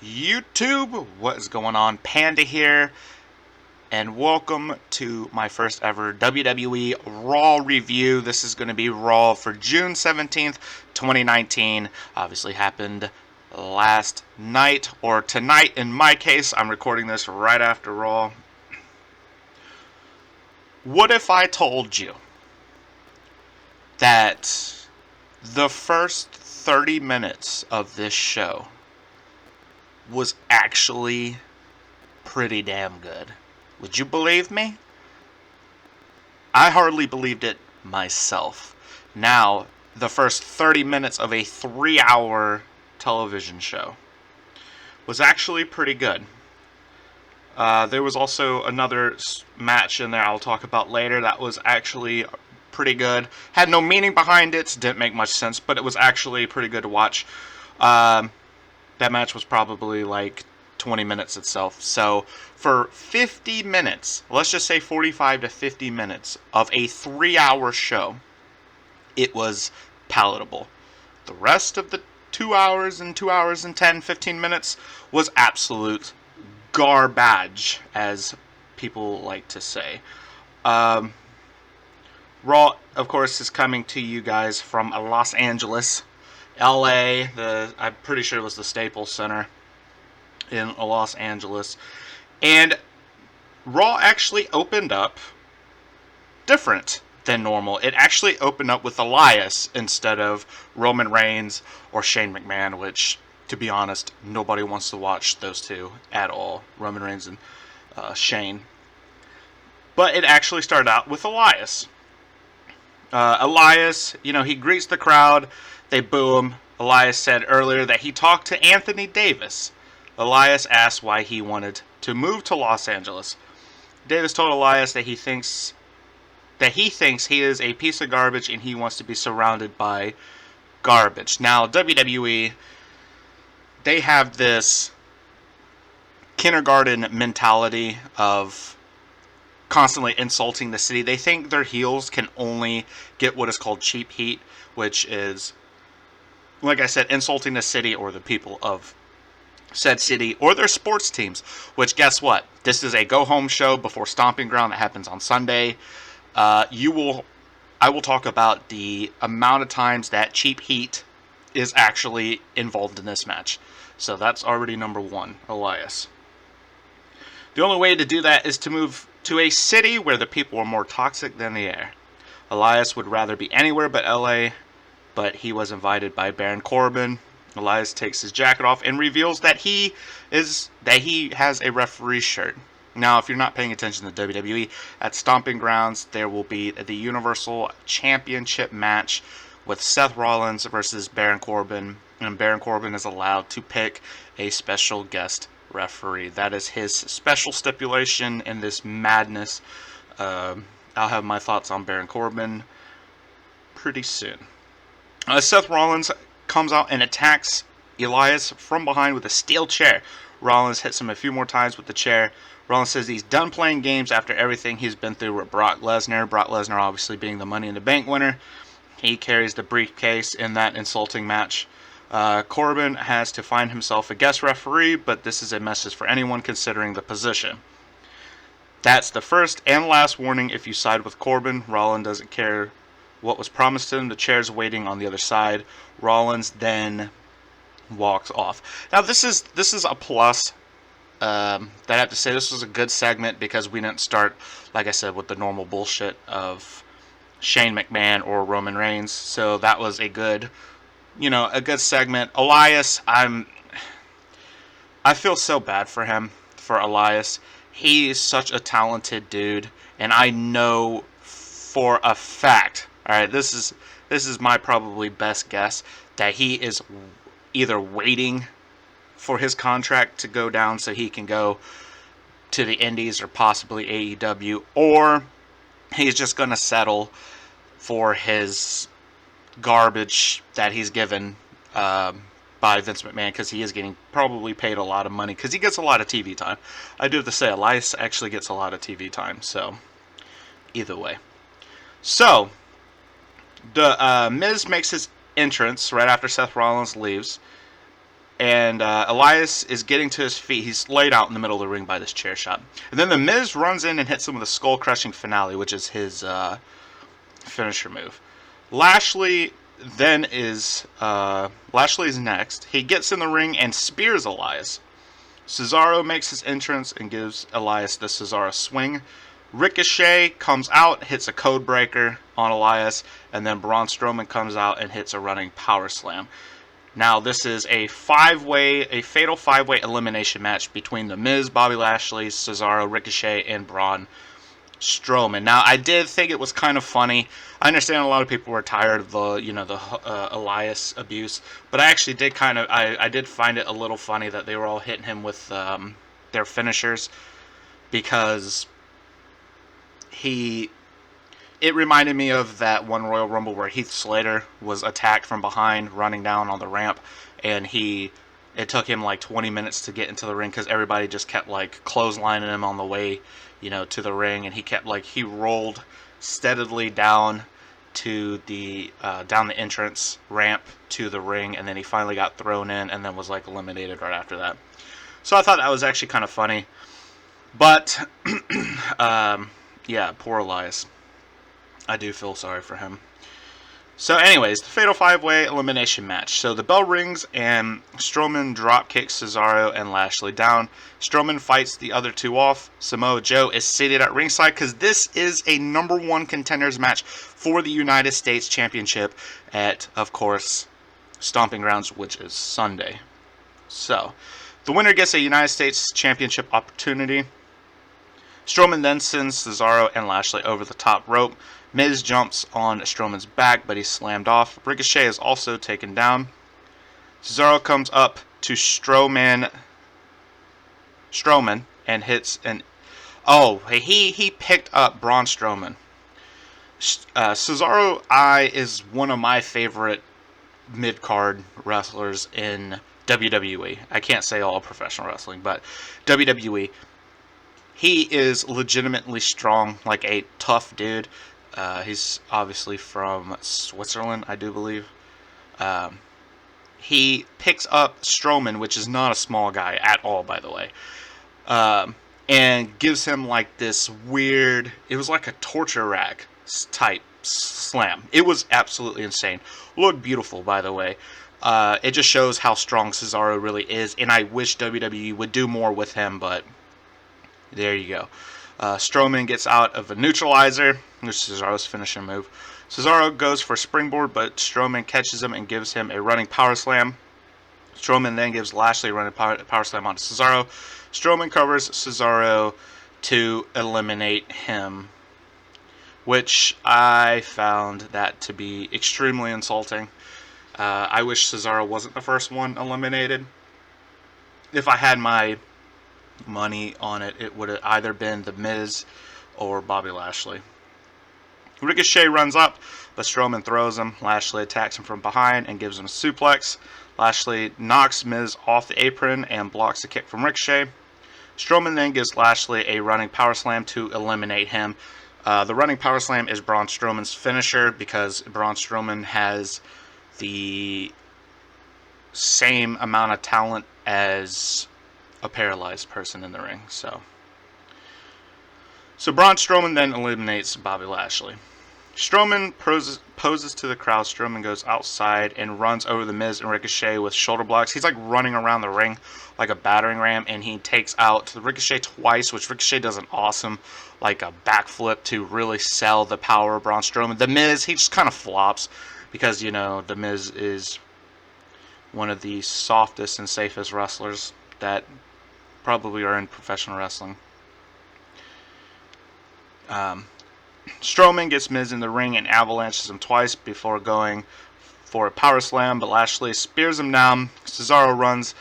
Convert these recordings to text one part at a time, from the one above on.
YouTube, what is going on? Panda here, and welcome to my first ever WWE Raw review. This is going to be Raw for June 17th, 2019. Obviously happened last night, or tonight in my case. I'm recording this right after Raw. What if I told you that the first 30 minutes of this show was actually pretty damn good? Would you believe me? I hardly believed it myself. Now, the first 30 minutes of a 3-hour television show was actually pretty good. There was also another match in there I'll talk about later that was actually pretty good. Had no meaning behind it, didn't make much sense, but it was actually pretty good to watch. That match was probably like 20 minutes itself. So for 50 minutes, let's just say 45 to 50 minutes of a 3-hour show, it was palatable. The rest of the 2 hours and 2 hours and 10, 15 minutes was absolute garbage, as people like to say. Raw, of course, is coming to you guys from Los Angeles, LA. I'm pretty sure it was the Staples Center in Los Angeles. And Raw actually opened up different than normal. It actually opened up with Elias instead of Roman Reigns or Shane McMahon, which, to be honest, nobody wants to watch those two at all, Roman Reigns and Shane. But it actually started out with Elias. Elias, he greets the crowd. They boo him. Elias said earlier that he talked to Anthony Davis. Elias asked why he wanted to move to Los Angeles. Davis told Elias that he thinks he is a piece of garbage and he wants to be surrounded by garbage. Now, WWE, they have this kindergarten mentality of constantly insulting the city. They think their heels can only get what is called cheap heat, which is, like I said, insulting the city or the people of said city or their sports teams. Which, guess what? This is a go-home show before Stomping Ground that happens on Sunday. I will talk about the amount of times that cheap heat is actually involved in this match. So that's already number one, Elias. The only way to do that is to move to a city where the people are more toxic than the air. Elias would rather be anywhere but LA, but he was invited by Baron Corbin. Elias takes his jacket off and reveals that he has a referee shirt. Now, if you're not paying attention to WWE, at Stomping Grounds, there will be the Universal Championship match with Seth Rollins versus Baron Corbin, and Baron Corbin is allowed to pick a special guest referee. That is his special stipulation in this madness. I'll have my thoughts on Baron Corbin pretty soon. Seth Rollins comes out and attacks Elias from behind with a steel chair. Rollins hits him a few more times with the chair. Rollins says he's done playing games after everything he's been through with Brock Lesnar. Brock Lesnar obviously being the Money in the Bank winner. He carries the briefcase in that insulting match. Corbin has to find himself a guest referee, but this is a message for anyone considering the position. That's the first and last warning if you side with Corbin. Rollins doesn't care what was promised to him. The chair's waiting on the other side. Rollins then walks off. Now this is a plus. That I have to say, this was a good segment because we didn't start, like I said, with the normal bullshit of Shane McMahon or Roman Reigns. So that was a good segment. Elias, I feel so bad for him, for Elias. He is such a talented dude, and I know for a fact, alright, this is my probably best guess, that he is either waiting for his contract to go down so he can go to the Indies or possibly AEW, or he's just going to settle for his garbage that he's given by Vince McMahon, because he is getting probably paid a lot of money because he gets a lot of TV time. I do have to say, Elias actually gets a lot of TV time, so either way. So, the Miz makes his entrance right after Seth Rollins leaves. And Elias is getting to his feet. He's laid out in the middle of the ring by this chair shot. And then The Miz runs in and hits him with a skull-crushing finale, which is his finisher move. Lashley then is Lashley's next. He gets in the ring and spears Elias. Cesaro makes his entrance and gives Elias the Cesaro swing. Ricochet comes out, hits a code breaker on Elias, and then Braun Strowman comes out and hits a running power slam. Now this is a fatal five-way elimination match between The Miz, Bobby Lashley, Cesaro, Ricochet, and Braun Strowman. Now I did think it was kind of funny. I understand a lot of people were tired of the Elias abuse, but I actually did I did find it a little funny that they were all hitting him with their finishers, because it reminded me of that one Royal Rumble where Heath Slater was attacked from behind running down on the ramp, and it took him like 20 minutes to get into the ring because everybody just kept like clotheslining him on the way, to the ring, and he rolled steadily down to down the entrance ramp to the ring, and then he finally got thrown in and then was like eliminated right after that. So I thought that was actually kind of funny. But yeah, poor Elias. I do feel sorry for him. So anyways, the Fatal 5-Way elimination match. So the bell rings and Strowman drop kicks Cesaro and Lashley down. Strowman fights the other two off. Samoa Joe is seated at ringside because this is a #1 contenders match for the United States Championship at, of course, Stomping Grounds, which is Sunday. So the winner gets a United States Championship opportunity. Strowman then sends Cesaro and Lashley over the top rope. Miz jumps on Strowman's back, but he's slammed off. Ricochet is also taken down. Cesaro comes up to Strowman and hits an... Oh, he picked up Braun Strowman. Cesaro is one of my favorite mid-card wrestlers in WWE. I can't say all professional wrestling, but WWE. He is legitimately strong, like a tough dude. He's obviously from Switzerland, I do believe. He picks up Strowman, which is not a small guy at all, by the way, and gives him like this weird... It was like a torture rack type slam. It was absolutely insane. Looked beautiful, by the way. It just shows how strong Cesaro really is, and I wish WWE would do more with him, but there you go. Strowman gets out of a neutralizer, which is Cesaro's finishing move. Cesaro goes for a springboard, but Strowman catches him and gives him a running power slam. Strowman then gives Lashley a running power slam onto Cesaro. Strowman covers Cesaro to eliminate him, which I found that to be extremely insulting. I wish Cesaro wasn't the first one eliminated. If I had my money on it, it would have either been The Miz or Bobby Lashley. Ricochet runs up, but Strowman throws him. Lashley attacks him from behind and gives him a suplex. Lashley knocks Miz off the apron and blocks a kick from Ricochet. Strowman then gives Lashley a running power slam to eliminate him. The running power slam is Braun Strowman's finisher because Braun Strowman has the same amount of talent as a paralyzed person in the ring. So Braun Strowman then eliminates Bobby Lashley. Strowman poses to the crowd. Strowman goes outside and runs over the Miz and Ricochet with shoulder blocks. He's like running around the ring like a battering ram, and he takes out Ricochet twice, which Ricochet does an awesome like a backflip to really sell the power of Braun Strowman. The Miz, he just kind of flops because, The Miz is one of the softest and safest wrestlers that probably are in professional wrestling. Strowman gets Miz in the ring and avalanches him twice before going for a power slam, but Lashley spears him down. Cesaro runs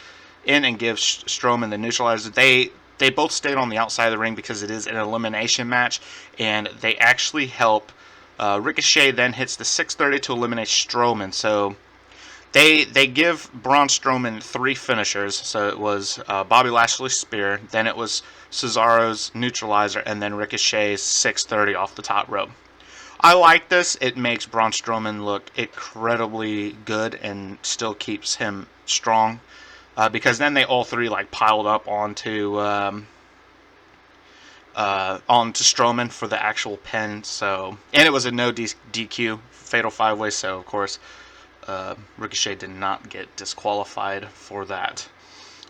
in and gives Strowman the neutralizer. They both stayed on the outside of the ring because it is an elimination match, and they actually help. Ricochet then hits the 630 to eliminate Strowman. So They give Braun Strowman 3 finishers. So it was Bobby Lashley's spear, then it was Cesaro's neutralizer, and then Ricochet's 630 off the top rope. I like this. It makes Braun Strowman look incredibly good and still keeps him strong. because then they all three like piled up onto Strowman for the actual pin. So, and it was a no DQ fatal 5-way. So of course, Ricochet did not get disqualified for that.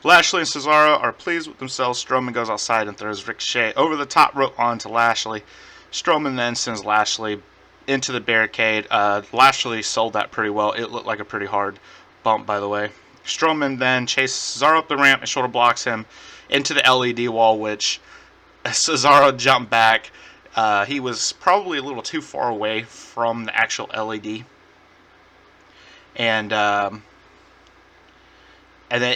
Lashley and Cesaro are pleased with themselves. Strowman goes outside and throws Ricochet over the top rope onto Lashley. Strowman then sends Lashley into the barricade. Lashley sold that pretty well. It looked like a pretty hard bump, by the way. Strowman then chases Cesaro up the ramp and shoulder blocks him into the LED wall, which Cesaro jumped back. He was probably a little too far away from the actual LED. And then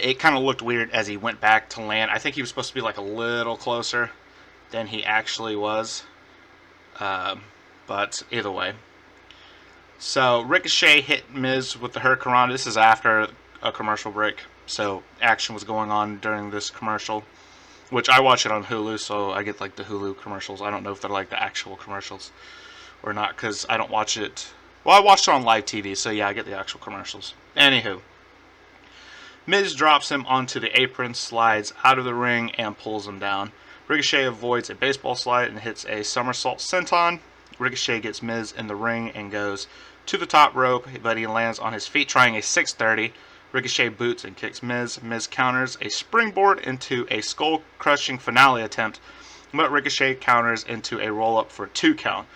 it kind of looked weird as he went back to land. I think he was supposed to be like a little closer than he actually was. But either way. So Ricochet hit Miz with the Hurricanrana. This is after a commercial break. So action was going on during this commercial. Which I watch it on Hulu, so I get like the Hulu commercials. I don't know if they're like the actual commercials or not, because I don't watch it. Well, I watched it on live TV, so yeah, I get the actual commercials. Anywho. Miz drops him onto the apron, slides out of the ring, and pulls him down. Ricochet avoids a baseball slide and hits a somersault senton. Ricochet gets Miz in the ring and goes to the top rope, but he lands on his feet trying a 630. Ricochet boots and kicks Miz. Miz counters a springboard into a skull-crushing finale attempt, but Ricochet counters into a roll-up for a 2 count.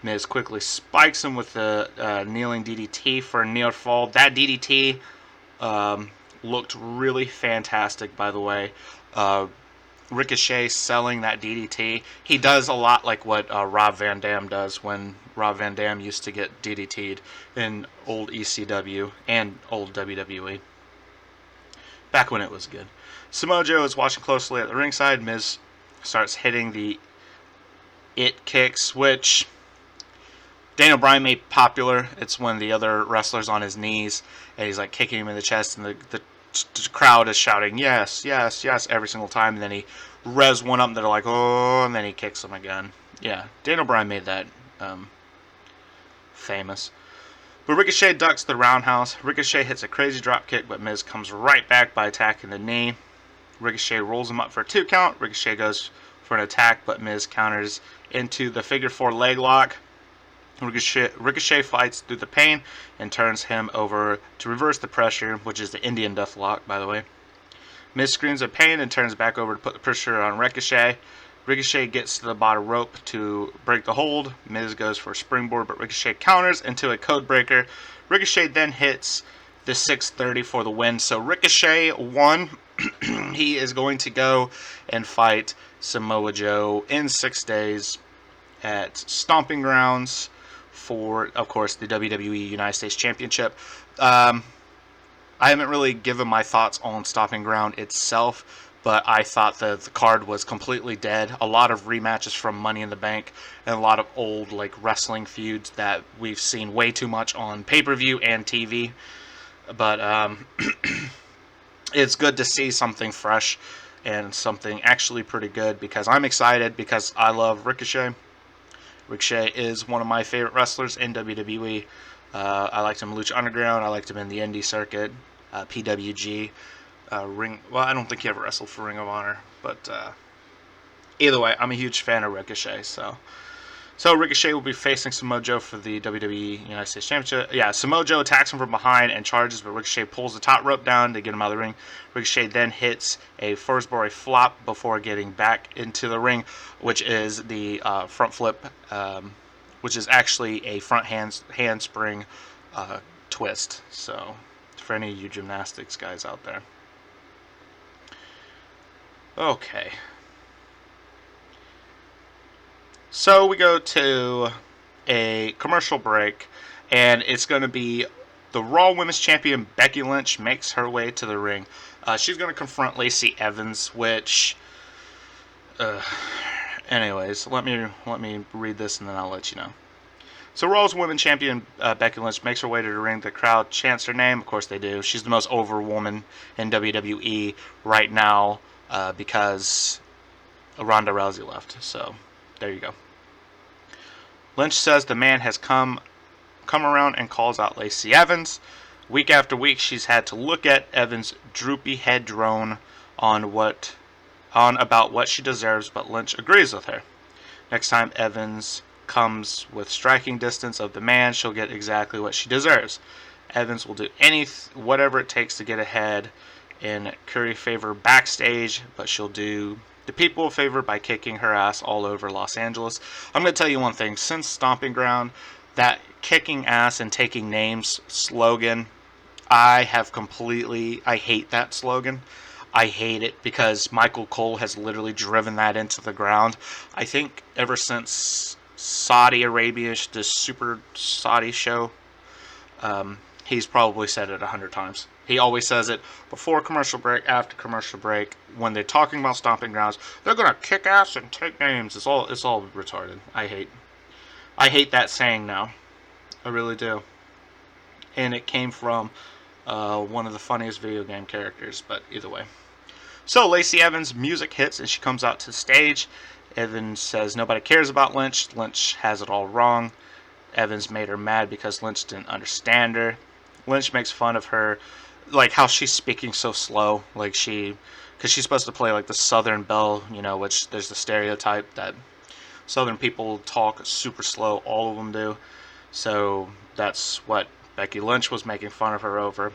Miz quickly spikes him with the kneeling DDT for a near fall. That DDT looked really fantastic, by the way. Ricochet selling that DDT. He does a lot like what Rob Van Dam does when Rob Van Dam used to get DDT'd in old ECW and old WWE. Back when it was good. Samoa Joe is watching closely at the ringside. Miz starts hitting the it kicks, which Daniel Bryan made popular. It's when the other wrestler's on his knees and he's like kicking him in the chest, and the crowd is shouting yes, yes, yes every single time, and then he revs one up and they're like, oh, and then he kicks him again. Yeah, Daniel Bryan made that famous. But Ricochet ducks the roundhouse. Ricochet hits a crazy drop kick, but Miz comes right back by attacking the knee. Ricochet rolls him up for a 2 count. Ricochet goes for an attack, but Miz counters into the figure 4 leg lock. Ricochet fights through the pain and turns him over to reverse the pressure, which is the Indian Death Lock, by the way. Miz screams in pain and turns back over to put the pressure on Ricochet. Ricochet gets to the bottom rope to break the hold. Miz goes for a springboard, but Ricochet counters into a code breaker. Ricochet then hits the 630 for the win. So Ricochet won. He is going to go and fight Samoa Joe in 6 days at Stomping Grounds for, of course, the WWE United States Championship. I haven't really given my thoughts on Stomping Ground itself, but I thought that the card was completely dead. A lot of rematches from Money in the Bank and a lot of old like wrestling feuds that we've seen way too much on pay-per-view and TV. But it's good to see something fresh and something actually pretty good, because I'm excited because I love Ricochet. Ricochet is one of my favorite wrestlers in WWE. I liked him in Lucha Underground. I liked him in the indie circuit, PWG. Ring. Well, I don't think he ever wrestled for Ring of Honor, but either way, I'm a huge fan of Ricochet. So Ricochet will be facing Samoa Joe for the WWE United States Championship. Yeah, Samoa Joe attacks him from behind and charges, but Ricochet pulls the top rope down to get him out of the ring. Ricochet then hits a Forsbury flop before getting back into the ring, which is the front flip, which is actually a front handspring twist. So for any of you gymnastics guys out there. Okay. So we go to a commercial break, and it's going to be the Raw Women's Champion Becky Lynch makes her way to the ring. She's going to confront Lacey Evans, which, anyways, let me read this and then I'll let you know. So Raw's Women's Champion Becky Lynch makes her way to the ring. The crowd chants her name. Of course they do. She's the most over woman in WWE right now because Ronda Rousey left. So there you go. Lynch says the man has come around and calls out Lacey Evans. Week after week, she's had to look at Evans' droopy head drone on about what she deserves, but Lynch agrees with her. Next time Evans comes with striking distance of the man, she'll get exactly what she deserves. Evans will do whatever it takes to get ahead and curry favor backstage, but she'll do the people a favor by kicking her ass all over Los Angeles. I'm going to tell you one thing. Since Stomping Ground, that kicking ass and taking names slogan, I hate that slogan. I hate it because Michael Cole has literally driven that into the ground. I think ever since Saudi Arabia, the Super Saudi show, he's probably said it 100 times. He always says it before commercial break, after commercial break. When they're talking about Stomping Grounds, they're gonna kick ass and take names. It's all retarded. I hate that saying now. I really do. And it came from one of the funniest video game characters, but either way. So Lacey Evans' music hits and she comes out to the stage. Evans says nobody cares about Lynch. Lynch has it all wrong. Evans made her mad because Lynch didn't understand her. Lynch makes fun of her, like how she's speaking so slow, like because she's supposed to play like the Southern Belle, which there's the stereotype that Southern people talk super slow. All of them do. So that's what Becky Lynch was making fun of her over.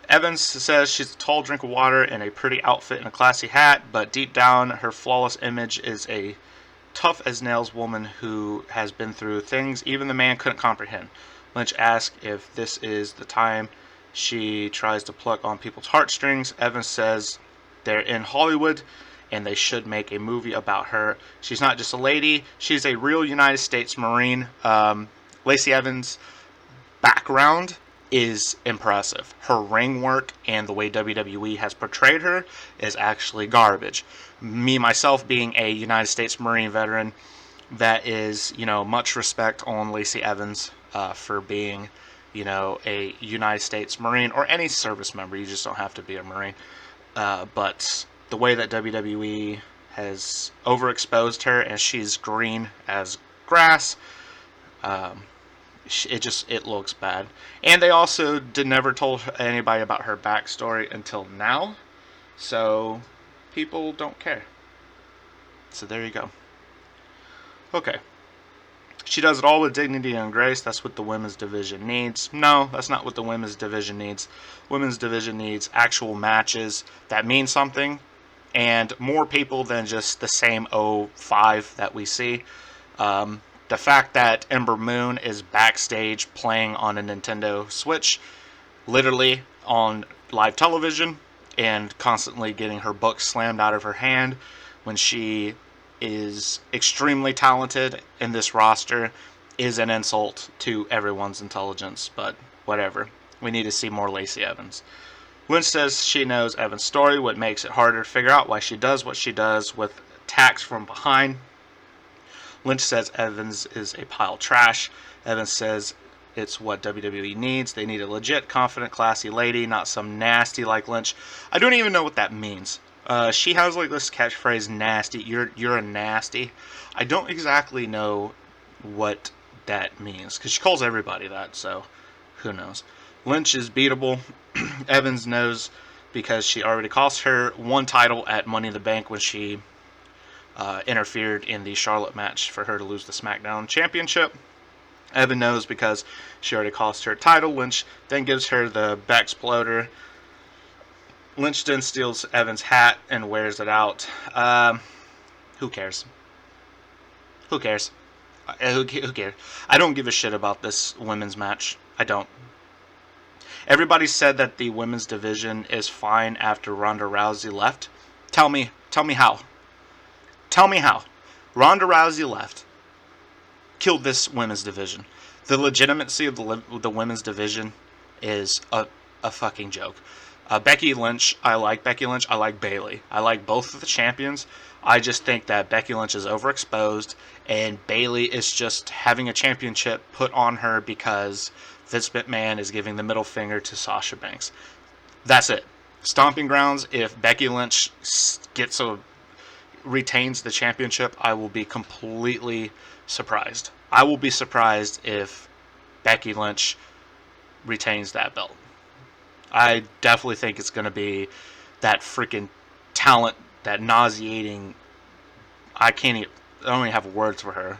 Evans says she's a tall drink of water and a pretty outfit and a classy hat, but deep down her flawless image is a tough as nails woman who has been through things even the man couldn't comprehend. Lynch asks if this is the time she tries to pluck on people's heartstrings. Evans says they're in Hollywood and they should make a movie about her. She's not just a lady, she's a real United States Marine. Lacey Evans' background is impressive. Her ring work and the way WWE has portrayed her is actually garbage. Me, myself, being a United States Marine veteran, that is, much respect on Lacey Evans for being, a United States Marine or any service member. You just don't have to be a Marine. But the way that WWE has overexposed her and she's green as grass, it looks bad. And they also never told anybody about her backstory until now. So people don't care. So there you go. Okay. She does it all with dignity and grace. That's what the women's division needs. No, that's not what the women's division needs. Women's division needs actual matches that mean something and more people than just the same 05 that we see. The fact that Ember Moon is backstage playing on a Nintendo Switch, literally on live television, and constantly getting her book slammed out of her hand when she is extremely talented in this roster is an insult to everyone's intelligence, but whatever. We need to see more Lacey Evans. Lynch says she knows Evans' story, what makes it harder to figure out why she does what she does with attacks from behind. Lynch says Evans is a pile of trash. Evans says it's what WWE needs. They need a legit, confident, classy lady, not some nasty like Lynch. I don't even know what that means. She has like this catchphrase, nasty. You're a nasty. I don't exactly know what that means because she calls everybody that, so who knows. Lynch is beatable. Evans knows because she already cost her one title at Money in the Bank when she interfered in the Charlotte match for her to lose the SmackDown Championship. Evan knows because she already cost her title. Lynch then gives her the Bexploder. Lynch then steals Evan's hat and wears it out. Who cares? Who cares? Who cares? I don't give a shit about this women's match. I don't. Everybody said that the women's division is fine after Ronda Rousey left. Tell me how. Tell me how. Ronda Rousey left. Killed this women's division. The legitimacy of the women's division is a fucking joke. Becky Lynch, I like Becky Lynch. I like Bayley. I like both of the champions. I just think that Becky Lynch is overexposed and Bayley is just having a championship put on her because Vince McMahon is giving the middle finger to Sasha Banks. That's it. Stomping Grounds, if Becky Lynch retains the championship, I will be completely surprised. I will be surprised if Becky Lynch retains that belt. I definitely think it's going to be that freaking talent, that nauseating. I can't even. I don't even have words for her.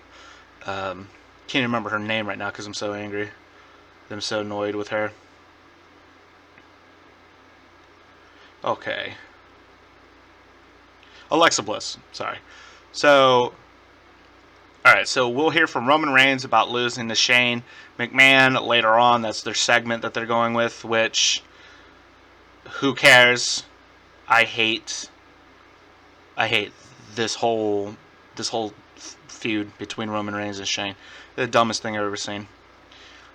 Can't even remember her name right now because I'm so angry. I'm so annoyed with her. Okay. Alexa Bliss. Sorry. So, alright, so we'll hear from Roman Reigns about losing to Shane McMahon later on. That's their segment that they're going with, which, who cares? I hate this whole feud between Roman Reigns and Shane. The dumbest thing I've ever seen.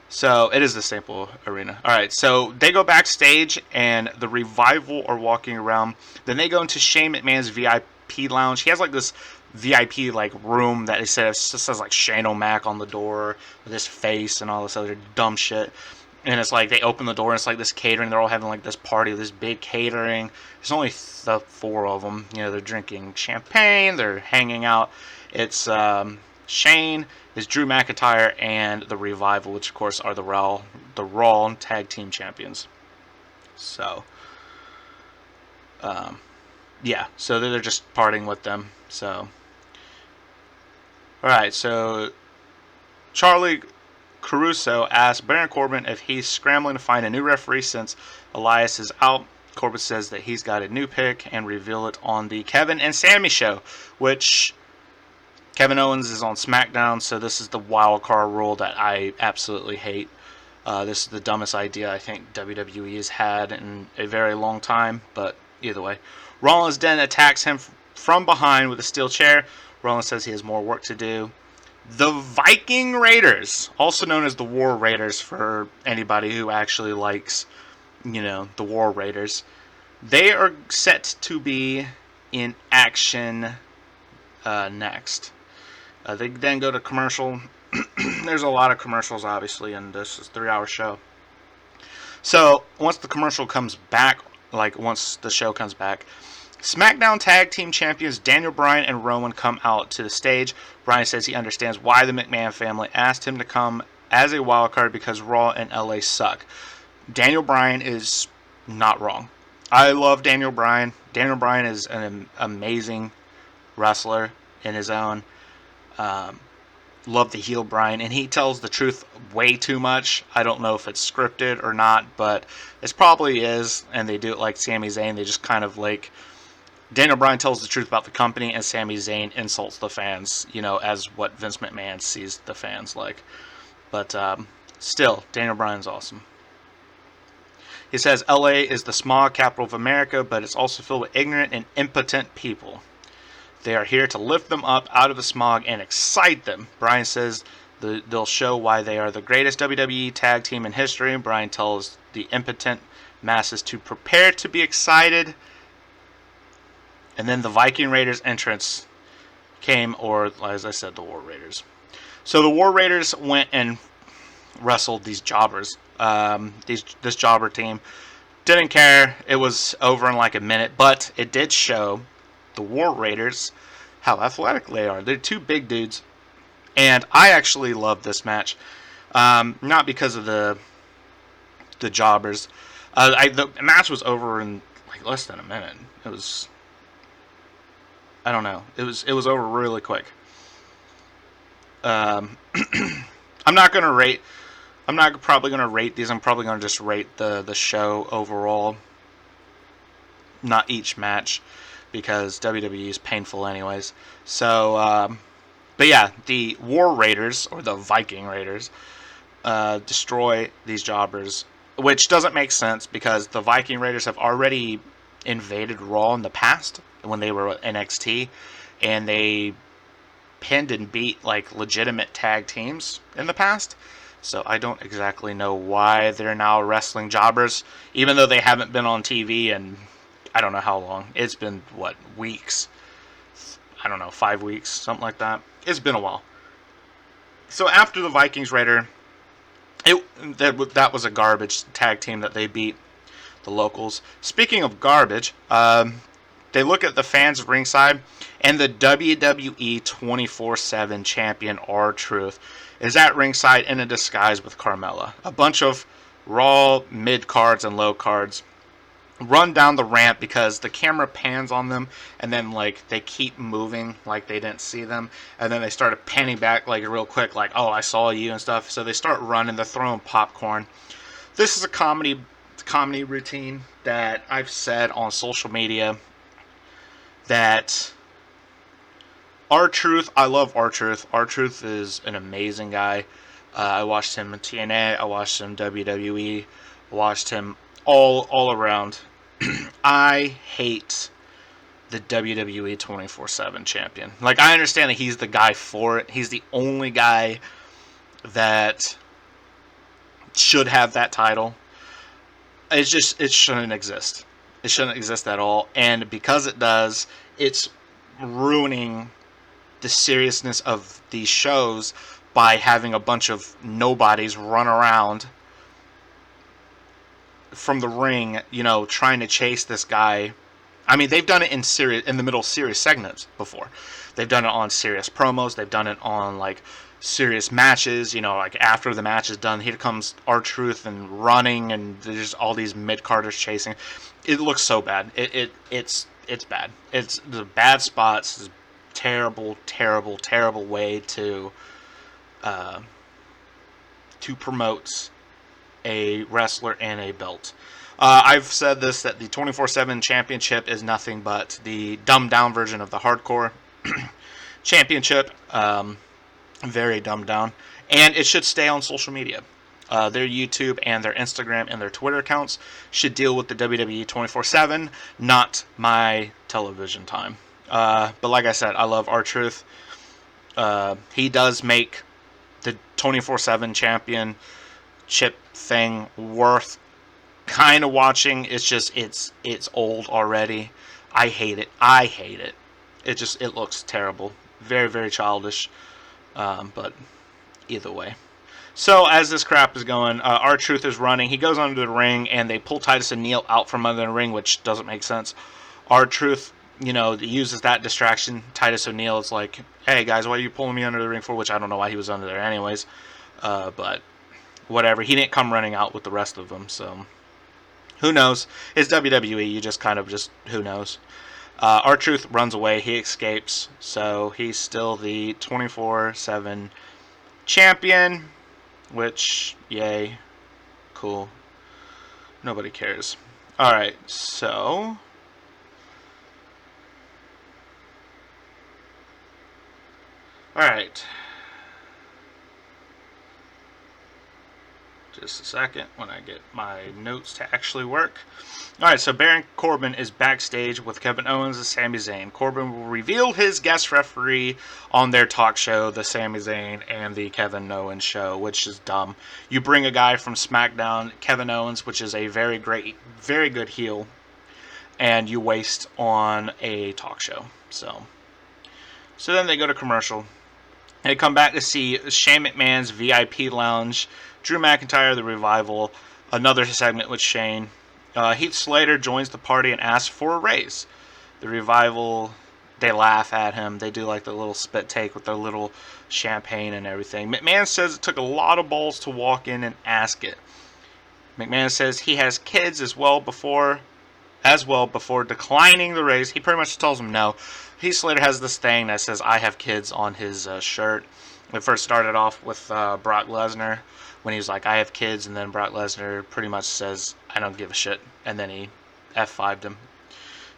So, it is the Staples Arena. Alright, so they go backstage, and the Revival are walking around. Then they go into Shane McMahon's VIP lounge. He has like this VIP like room that he says like Shane O'Mac on the door with his face and all this other dumb shit. And it's like they open the door and it's like this catering. They're all having like this party, this big catering. There's only the four of them. You know, they're drinking champagne. They're hanging out. It's Shane, is Drew McIntyre, and the Revival, which of course are the Raw Tag Team Champions. So, yeah. So they're just partying with them. So, all right. So Charlie Caruso asked Baron Corbin if he's scrambling to find a new referee since Elias is out. Corbin says that he's got a new pick and reveal it on the Kevin and Sammy show, which Kevin Owens is on SmackDown, so this is the wild card rule that I absolutely hate. This is the dumbest idea I think WWE has had in a very long time, but either way. Rollins then attacks him from behind with a steel chair. Rollins says he has more work to do. The Viking Raiders, also known as the War Raiders for anybody who actually likes, the War Raiders, they are set to be in action next. They then go to commercial. There's a lot of commercials, obviously, and this is a 3-hour show. So, once the commercial comes back, once the show comes back, SmackDown Tag Team Champions Daniel Bryan and Rowan come out to the stage. Bryan says he understands why the McMahon family asked him to come as a wild card because Raw and LA suck. Daniel Bryan is not wrong. I love Daniel Bryan. Daniel Bryan is an amazing wrestler in his own. Love the heel Bryan, and he tells the truth way too much. I don't know if it's scripted or not, but it probably is, and they do it like Sami Zayn. They just kind of Daniel Bryan tells the truth about the company, and Sami Zayn insults the fans, as what Vince McMahon sees the fans like. But still, Daniel Bryan's awesome. He says LA is the smog capital of America, but it's also filled with ignorant and impotent people. They are here to lift them up out of the smog and excite them. Bryan says they'll show why they are the greatest WWE tag team in history. Bryan tells the impotent masses to prepare to be excited. And then the Viking Raiders entrance came, or as I said, the War Raiders. So the War Raiders went and wrestled these jobbers. This jobber team didn't care. It was over in like a minute, but it did show the War Raiders how athletic they are. They're two big dudes, and I actually love this match. Not because of the jobbers. The match was over in less than a minute. It was, I don't know. It was over really quick. I'm not probably gonna rate these. I'm probably gonna just rate the show overall, not each match, because WWE is painful anyways. So, but yeah, the War Raiders, or the Viking Raiders, destroy these jobbers, which doesn't make sense because the Viking Raiders have already invaded Raw in the past when they were at NXT, and they pinned and beat legitimate tag teams in the past. So I don't exactly know why they're now wrestling jobbers, even though they haven't been on TV in I don't know how long. It's been, weeks? I don't know, 5 weeks, something like that. It's been a while. So after the Vikings Raider, that was a garbage tag team that they beat, the locals. Speaking of garbage, they look at the fans of ringside, and the WWE 24/7 champion R-Truth is at ringside in a disguise with Carmella. A bunch of Raw mid cards and low cards run down the ramp because the camera pans on them and then like they keep moving like they didn't see them, and then they started panning back like real quick like, oh, I saw you and stuff. So they start running, they're throwing popcorn. This is a comedy routine that I've said on social media that R-Truth, I love R-Truth. R-Truth is an amazing guy. I watched him in TNA, I watched him in WWE, I watched him all around. I hate the WWE 24/7 champion. Like, I understand that he's the guy for it. He's the only guy that should have that title. It shouldn't exist. It shouldn't exist at all. And because it does, it's ruining the seriousness of these shows by having a bunch of nobodies run around from the ring, trying to chase this guy. I mean, they've done it in the middle of serious segments before. They've done it on serious promos. They've done it on like serious matches. Like after the match is done, here comes R-Truth and running, and there's all these mid carders chasing. It looks so bad. It's bad. It's the bad spots. It's terrible, terrible, terrible way to promote a wrestler and a belt. I've said this, that the 24/7 championship is nothing but the dumbed down version of the hardcore championship. Very dumbed down. And it should stay on social media. Their YouTube and their Instagram and their Twitter accounts should deal with the WWE 24/7, not my television time. But like I said, I love R-Truth. He does make the 24/7 championship thing worth kind of watching. It's just it's old already. I hate it. It looks terrible. Very, very childish. But either way. So as this crap is going, R-Truth is running. He goes under the ring and they pull Titus O'Neil out from under the ring, which doesn't make sense. R-Truth, uses that distraction. Titus O'Neil is like, hey guys, what are you pulling me under the ring for? Which I don't know why he was under there anyways. But whatever. He didn't come running out with the rest of them, so who knows? It's WWE. You just who knows? R-Truth runs away. He escapes. So he's still the 24/7 champion, which, yay. Cool. Nobody cares. Alright, so alright. Just a second when I get my notes to actually work. Alright, so Baron Corbin is backstage with Kevin Owens and Sami Zayn. Corbin will reveal his guest referee on their talk show, the Sami Zayn and the Kevin Owens show, which is dumb. You bring a guy from SmackDown, Kevin Owens, which is a very good heel, and you waste on a talk show. So then they go to commercial. They come back to see Shane McMahon's VIP lounge, Drew McIntyre, the Revival, another segment with Shane. Heath Slater joins the party and asks for a raise. The Revival, they laugh at him. They do like the little spit take with their little champagne and everything. McMahon says it took a lot of balls to walk in and ask it. McMahon says he has kids as well before declining the raise. He pretty much tells him no. Heath Slater has this thing that says I have kids on his shirt. It first started off with Brock Lesnar when he was like, I have kids, and then Brock Lesnar pretty much says, I don't give a shit, and then he F5'd him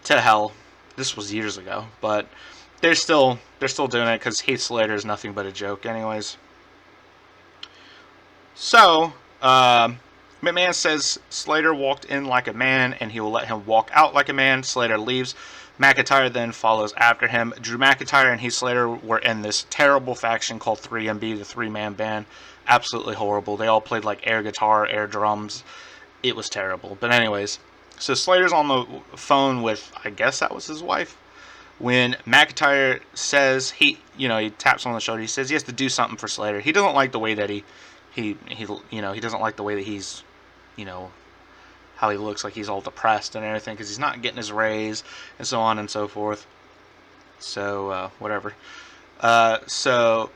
to hell. This was years ago, but they're still doing it because Heath Slater is nothing but a joke anyways. So, McMahon says Slater walked in like a man, and he will let him walk out like a man. Slater leaves. McIntyre then follows after him. Drew McIntyre and Heath Slater were in this terrible faction called 3MB, the three-man band. Absolutely horrible. They all played like air guitar, air drums. It was terrible. But anyways, so Slater's on the phone with, I guess that was his wife, when McIntyre says, he taps on the shoulder. He says he has to do something for Slater. He doesn't like the way that he doesn't like the way that he's, how he looks like he's all depressed and everything because he's not getting his raise and so on and so forth. So, whatever. So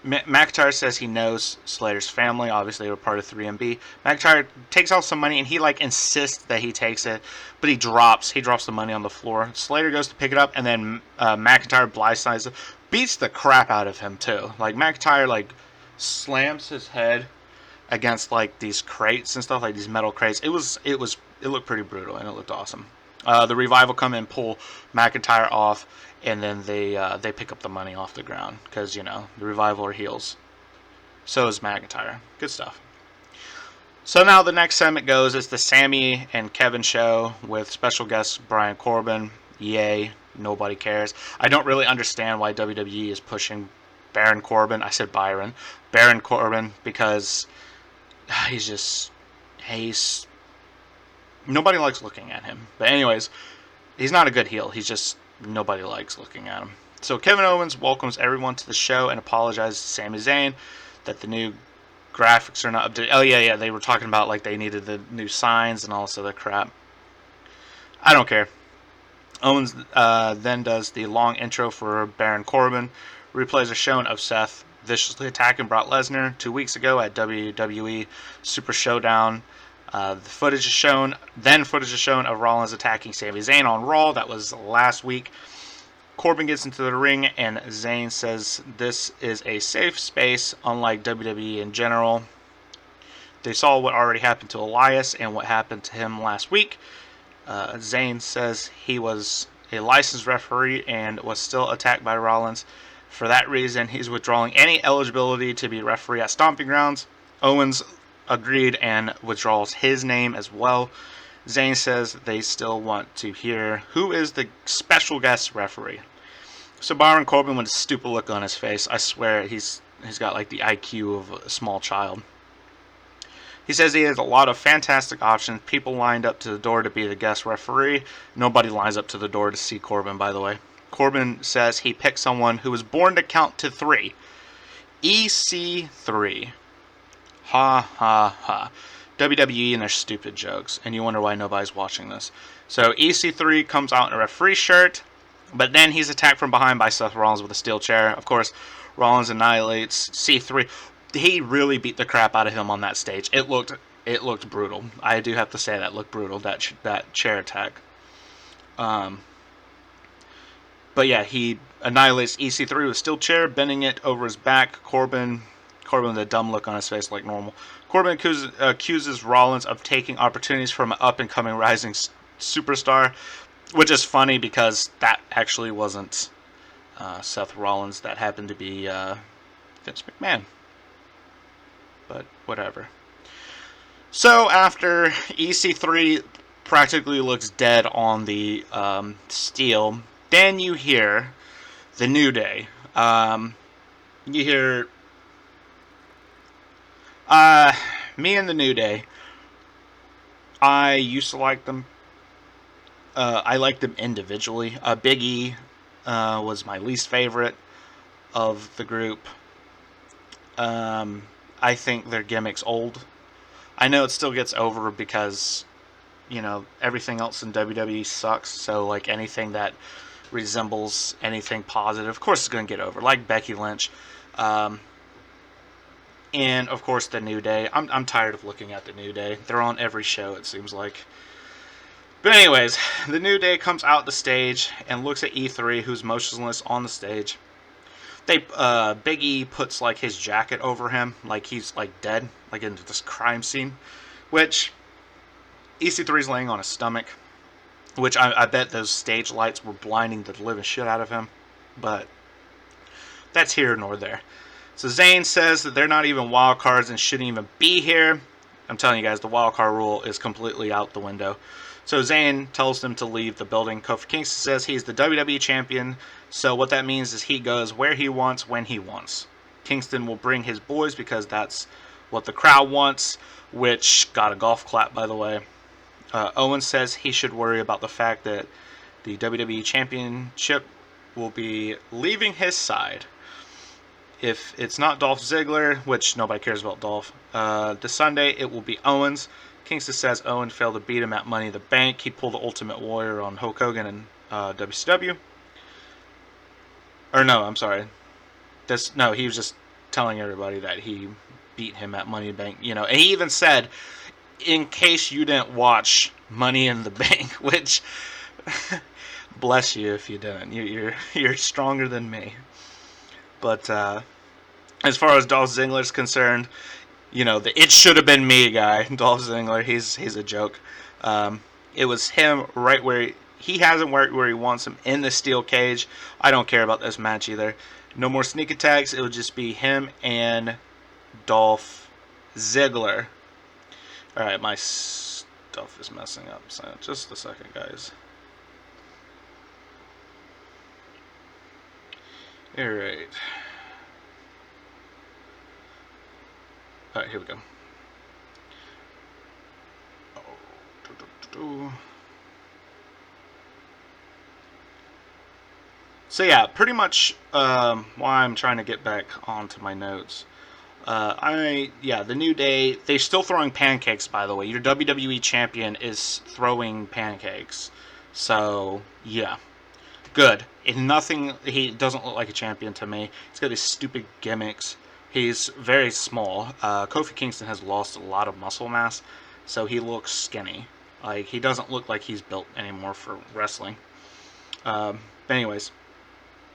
McIntyre says he knows Slater's family. Obviously, they were part of 3MB. McIntyre takes out some money and he like insists that he takes it, but he drops the money on the floor. Slater goes to pick it up, and then McIntyre blindsides him, beats the crap out of him too. Like McIntyre like slams his head against like these crates and stuff, like these metal crates. It looked pretty brutal and it looked awesome. The Revival come in, pull McIntyre off, and then they pick up the money off the ground because the Revival are heels. So is McIntyre. Good stuff. So now the next segment goes is the Sammy and Kevin show with special guest Brian Corbin. Yay, nobody cares. I don't really understand why WWE is pushing Baron Corbin. I said Baron Corbin, because he's nobody likes looking at him. But anyways, he's not a good heel. He's just nobody likes looking at him. So Kevin Owens welcomes everyone to the show and apologizes to Sami Zayn that the new graphics are not updated. Oh yeah, they were talking about like they needed the new signs and all this other crap. I don't care. Owens then does the long intro for Baron Corbin, replays a showing of Seth viciously attacking Brock Lesnar 2 weeks ago at WWE Super Showdown. The footage is shown of Rollins attacking Sami Zayn on Raw. That was last week. Corbin gets into the ring, and Zayn says this is a safe space, unlike WWE in general. They saw what already happened to Elias and what happened to him last week. Zayn says he was a licensed referee and was still attacked by Rollins. For that reason, he's withdrawing any eligibility to be referee at Stomping Grounds. Owens agreed and withdraws his name as well. Zayn says they still want to hear who is the special guest referee. So Baron Corbin with a stupid look on his face. I swear he's got like the IQ of a small child. He says he has a lot of fantastic options. People lined up to the door to be the guest referee. Nobody lines up to the door to see Corbin, by the way. Corbin says he picked someone who was born to count to 3. EC3. Ha ha ha. WWE and their stupid jokes. And you wonder why nobody's watching this. So EC3 comes out in a referee shirt, but then he's attacked from behind by Seth Rollins with a steel chair. Of course, Rollins annihilates C3. He really beat the crap out of him on that stage. It looked brutal. I do have to say that looked brutal, that chair attack. But yeah, he annihilates EC3 with a steel chair, bending it over his back. Corbin with a dumb look on his face like normal. Corbin accuses Rollins of taking opportunities from an up-and-coming rising superstar, which is funny because that actually wasn't Seth Rollins. That happened to be Vince McMahon. But whatever. So after EC3 practically looks dead on the steel, then you hear the New Day. You hear me and the New Day. I used to like them. I liked them individually. Big E was my least favorite of the group. I think their gimmick's old. I know it still gets over because, everything else in WWE sucks. So, like, anything that resembles anything positive, of course, is going to get over. Like Becky Lynch. And, of course, the New Day. I'm tired of looking at the New Day. They're on every show, it seems like. But anyways, the New Day comes out the stage and looks at E3, who's motionless on the stage. Big E puts like his jacket over him, like he's like dead, like in this crime scene, which EC3's laying on his stomach, which I bet those stage lights were blinding the living shit out of him, but that's here nor there. So Zayn says that they're not even wild cards and shouldn't even be here. I'm telling you guys, the wild card rule is completely out the window. So Zayn tells them to leave the building. Kofi Kingston says he's the WWE champion, so what that means is he goes where he wants, when he wants. Kingston will bring his boys because that's what the crowd wants, which got a golf clap, by the way. Owens says he should worry about the fact that the WWE championship will be leaving his side. If it's not Dolph Ziggler, which nobody cares about Dolph, this Sunday it will be Owens. Kingston says Owens failed to beat him at Money in the Bank. He pulled the Ultimate Warrior on Hulk Hogan and WCW. Or no, I'm sorry. He was just telling everybody that he beat him at Money in the Bank. And he even said, in case you didn't watch Money in the Bank, which bless you if you didn't. You're stronger than me. But as far as Dolph Ziggler's concerned, the it should have been me guy, Dolph Ziggler, he's a joke. It was him right where he hasn't worked where he wants him, in the steel cage. I don't care about this match either. No more sneak attacks. It would just be him and Dolph Ziggler. Alright, my stuff is messing up. So just a second, guys. Alright. Alright, here we go. So yeah, pretty much why I'm trying to get back onto my notes. The New Day, they're still throwing pancakes, by the way. Your WWE champion is throwing pancakes. So, yeah. Good. He doesn't look like a champion to me. He's got these stupid gimmicks. He's very small. Kofi Kingston has lost a lot of muscle mass, so he looks skinny. Like, he doesn't look like he's built anymore for wrestling. Anyways,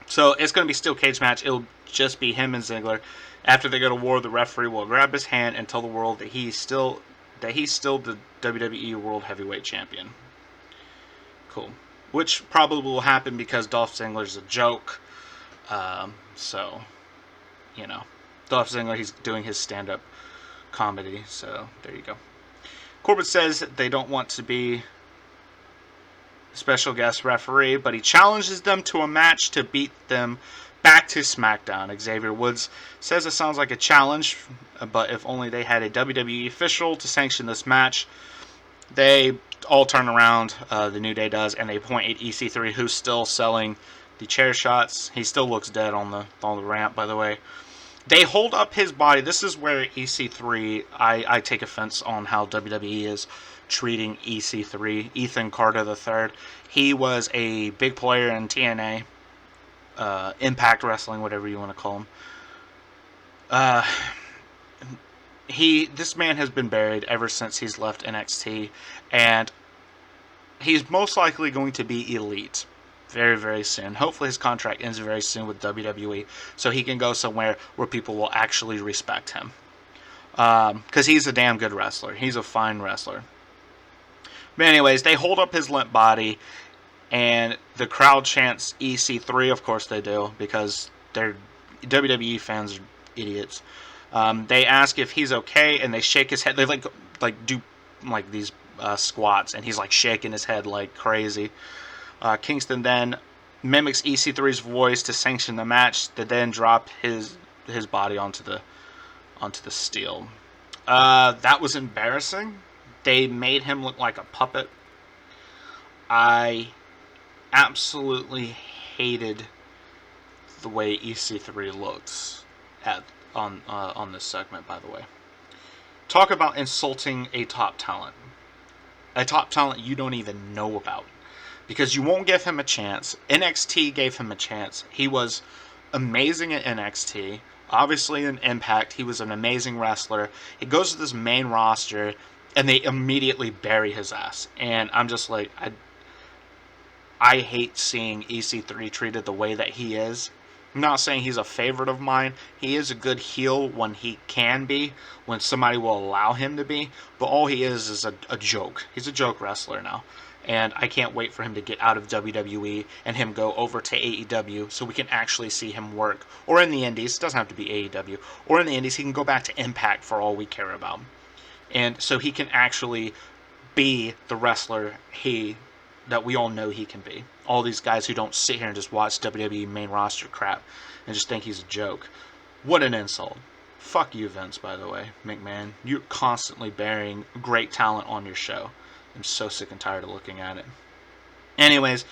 so it's going to be a steel cage match. It'll just be him and Ziggler. After they go to war, the referee will grab his hand and tell the world that he's still the WWE World Heavyweight Champion. Cool. Which probably will happen because Dolph Ziggler's a joke. So, Dolph Ziggler, he's doing his stand-up comedy. So, there you go. Corbin says they don't want to be special guest referee, but he challenges them to a match to beat them back to SmackDown. Xavier Woods says it sounds like a challenge, but if only they had a WWE official to sanction this match. They all turn around, the New Day does, and they point at EC3, who's still selling the chair shots. He still looks dead on the ramp, by the way. They hold up his body. This is where EC3, I take offense on how WWE is treating EC3, Ethan Carter III. He was a big player in TNA, Impact Wrestling, whatever you want to call him. This man has been buried ever since he's left NXT, and he's most likely going to be elite very, very soon. Hopefully his contract ends very soon with WWE, so he can go somewhere where people will actually respect him. Because he's a damn good wrestler. He's a fine wrestler. But anyways, they hold up his limp body, and the crowd chants EC3. Of course they do, because they're WWE fans are idiots. They ask if he's okay, and they shake his head. They do these squats, and he's shaking his head like crazy. Kingston then mimics EC3's voice to sanction the match, to then drop his body onto the steel. That was embarrassing. They made him look like a puppet. I absolutely hated the way EC3 looks on this segment, by the way. Talk about insulting a top talent. A top talent you don't even know about. Because you won't give him a chance. NXT gave him a chance. He was amazing at NXT. Obviously in Impact, he was an amazing wrestler. He goes to this main roster, and they immediately bury his ass. And I'm just like, I hate seeing EC3 treated the way that he is. I'm not saying he's a favorite of mine. He is a good heel when he can be, when somebody will allow him to be. But all he is a joke. He's a joke wrestler now. And I can't wait for him to get out of WWE and him go over to AEW so we can actually see him work. Or in the Indies. It doesn't have to be AEW. Or in the Indies, he can go back to Impact for all we care about. And so he can actually be the wrestler that we all know he can be. All these guys who don't sit here and just watch WWE main roster crap and just think he's a joke. What an insult. Fuck you, Vince, by the way, McMahon. You're constantly burying great talent on your show. I'm so sick and tired of looking at it. Anyways,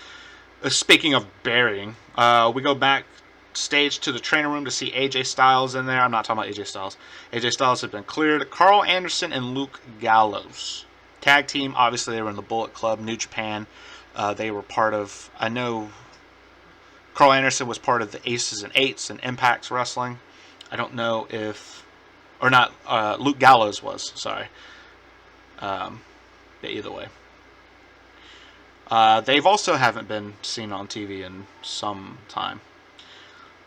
speaking of burying, we go backstage to the training room to see AJ Styles in there. I'm not talking about AJ Styles. AJ Styles has been cleared. Carl Anderson and Luke Gallows. Tag team, obviously they were in the Bullet Club, New Japan. They were part of, I know Carl Anderson was part of the Aces and Eights and Impacts Wrestling. I don't know if, or not, Luke Gallows was, sorry. But either way. They've also haven't been seen on TV in some time.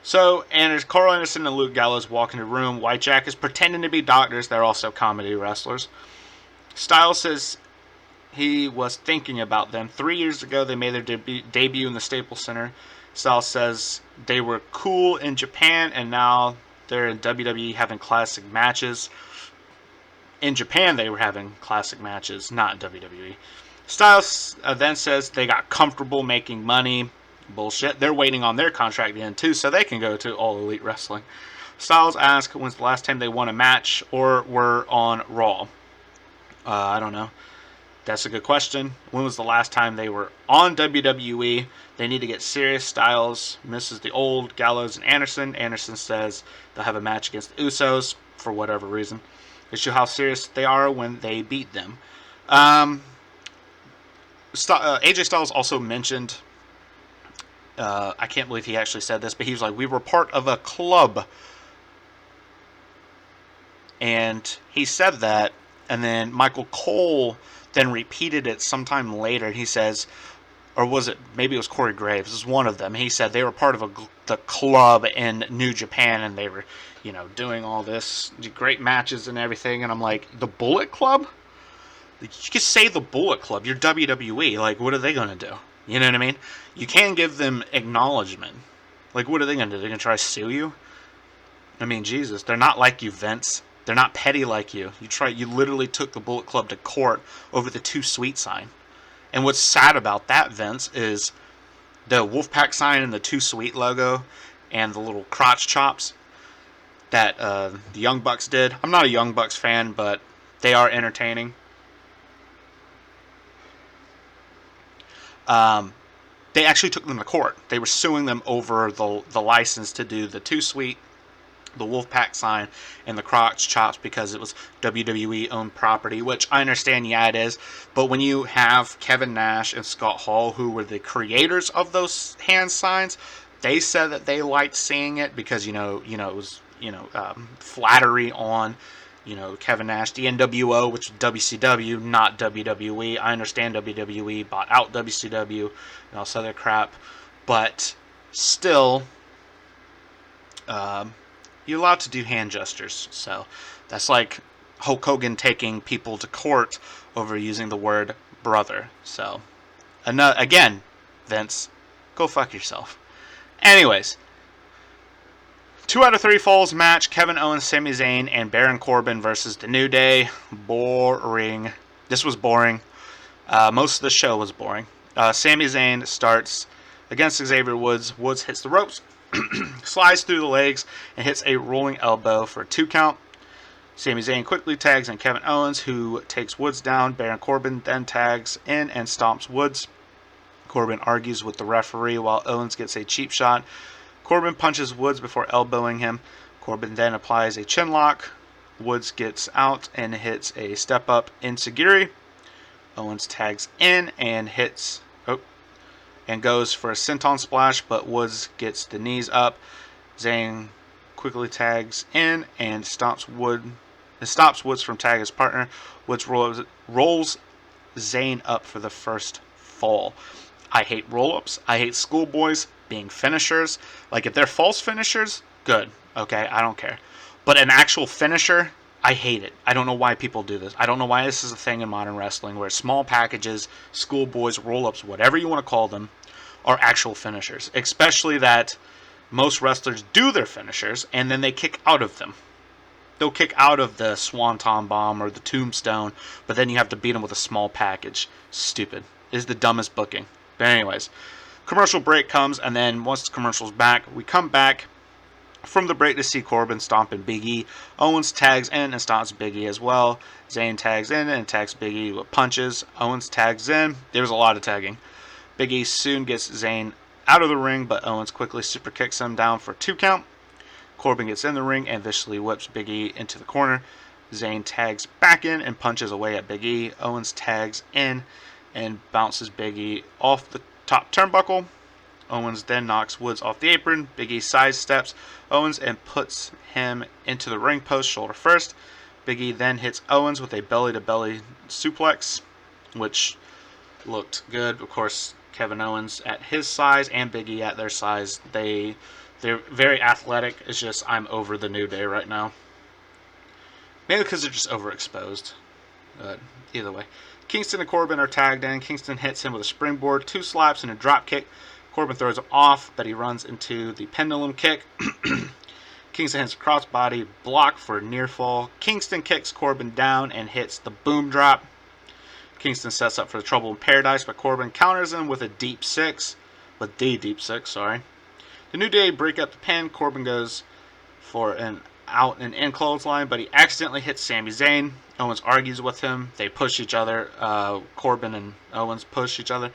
So, and Carl Anderson and Luke Gallows walk into the room. Whitejack is pretending to be doctors. They're also comedy wrestlers. Styles says he was thinking about them. 3 years ago, they made their debut in the Staples Center. Styles says they were cool in Japan, and now they're in WWE having classic matches. In Japan, they were having classic matches, not WWE. Styles then says they got comfortable making money. Bullshit. They're waiting on their contract to end too, so they can go to All Elite Wrestling. Styles asks when's the last time they won a match or were on Raw. I don't know. That's a good question. When was the last time they were on WWE? They need to get serious. Styles misses the old Gallows and Anderson. Anderson says they'll have a match against the Usos for whatever reason. They show how serious they are when they beat them. AJ Styles also mentioned, I can't believe he actually said this, but he was like, we were part of a club. And he said that, and then Michael Cole then repeated it sometime later. He says, or was it, maybe it was Corey Graves, it was one of them. He said they were part of the club in New Japan, and they were, doing all this great matches and everything. And I'm like, the Bullet Club? You can say the Bullet Club. You're WWE. Like, what are they going to do? You know what I mean? You can give them acknowledgement. Like, what are they going to do? They're going to try to sue you? I mean, Jesus. They're not like you, Vince. They're not petty like you. You literally took the Bullet Club to court over the Too Sweet sign. And what's sad about that, Vince, is the Wolfpack sign and the Too Sweet logo and the little crotch chops that the Young Bucks did. I'm not a Young Bucks fan, but they are entertaining. They actually took them to court. They were suing them over the license to do the Too Sweet, the Wolfpack sign, and the crotch chops because it was WWE owned property, which I understand, yeah, it is. But when you have Kevin Nash and Scott Hall, who were the creators of those hand signs, they said that they liked seeing it because it was flattery on Kevin Nash, the NWO, which is WCW, not WWE. I understand WWE bought out WCW and all this other crap, but still, you're allowed to do hand gestures. So that's like Hulk Hogan taking people to court over using the word brother. So, again, Vince, go fuck yourself. Anyways. 2 out of 3 falls match, Kevin Owens, Sami Zayn, and Baron Corbin versus The New Day. Boring. This was boring. Most of the show was boring. Sami Zayn starts against Xavier Woods. Woods hits the ropes, slides through the legs, and hits a rolling elbow for a 2 count. Sami Zayn quickly tags in Kevin Owens, who takes Woods down. Baron Corbin then tags in and stomps Woods. Corbin argues with the referee while Owens gets a cheap shot. Corbin punches Woods before elbowing him. Corbin then applies a chin lock. Woods gets out and hits a step up enziguri. Owens tags in and goes for a senton splash, but Woods gets the knees up. Zayn quickly tags in and stops Woods from tagging his partner. Woods rolls Zayn up for the first fall. I hate roll-ups. I hate schoolboys being finishers. Like, if they're false finishers, good. Okay, I don't care. But an actual finisher, I hate it. I don't know why people do this. I don't know why this is a thing in modern wrestling where small packages, schoolboys, roll-ups, whatever you want to call them, are actual finishers. Especially that most wrestlers do their finishers and then they kick out of them. They'll kick out of the Swanton Bomb or the Tombstone, but then you have to beat them with a small package. Stupid. It is the dumbest booking. But anyways, commercial break comes, and then once the commercial's back, we come back from the break to see Corbin stomping Big E. Owens tags in and stomps Big E as well. Zayn tags in and attacks Big E with punches. Owens tags in. There's a lot of tagging. Big E soon gets Zayn out of the ring, but Owens quickly super kicks him down for a 2 count. Corbin gets in the ring and viciously whips Big E into the corner. Zayn tags back in and punches away at Big E. Owens tags in and bounces Big E off the top turnbuckle. Owens then knocks Woods off the apron. Big E sidesteps Owens and puts him into the ring post shoulder first. Big E then hits Owens with a belly-to-belly suplex, which looked good. Of course, Kevin Owens at his size and Big E at their size, they're very athletic. It's just I'm over the New Day right now. Maybe because they're just overexposed. But either way. Kingston and Corbin are tagged in. Kingston hits him with a springboard, 2 slaps, and a drop kick. Corbin throws him off, but he runs into the pendulum kick. Kingston hits a crossbody block for a near fall. Kingston kicks Corbin down and hits the boom drop. Kingston sets up for the Trouble in Paradise, but Corbin counters him with a deep six. The New Day break up the pin. Corbin goes for an out and in clothesline, but he accidentally hits Sami Zayn. Owens argues with him. They push each other. Corbin and Owens push each other.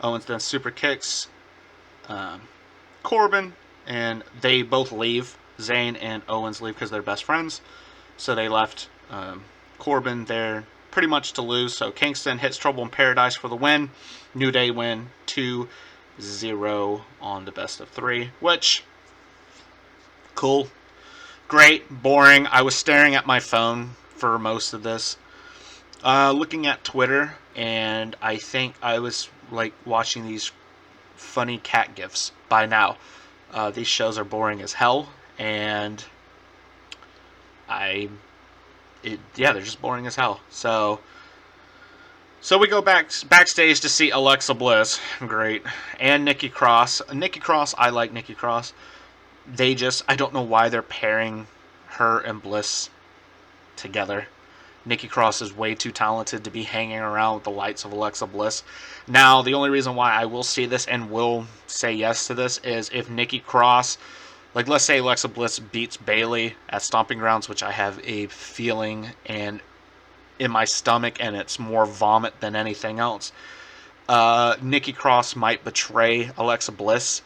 Owens then super kicks Corbin, and they both leave. Zayn and Owens leave because they're best friends. So they left Corbin there pretty much to lose. So Kingston hits Trouble in Paradise for the win. New Day win 2-0 on the best of 3, which, cool. Great, boring. I was staring at my phone for most of this. Looking at Twitter, and I think I was like watching these funny cat gifs by now. These shows are boring as hell, and they're just boring as hell. So we go backstage to see Alexa Bliss, great, and Nikki Cross. I like Nikki Cross. I don't know why they're pairing her and Bliss together. Nikki Cross is way too talented to be hanging around with the likes of Alexa Bliss. Now, the only reason why I will see this and will say yes to this is if Nikki Cross, like let's say Alexa Bliss beats Bayley at Stomping Grounds, which I have a feeling and in my stomach and it's more vomit than anything else. Nikki Cross might betray Alexa Bliss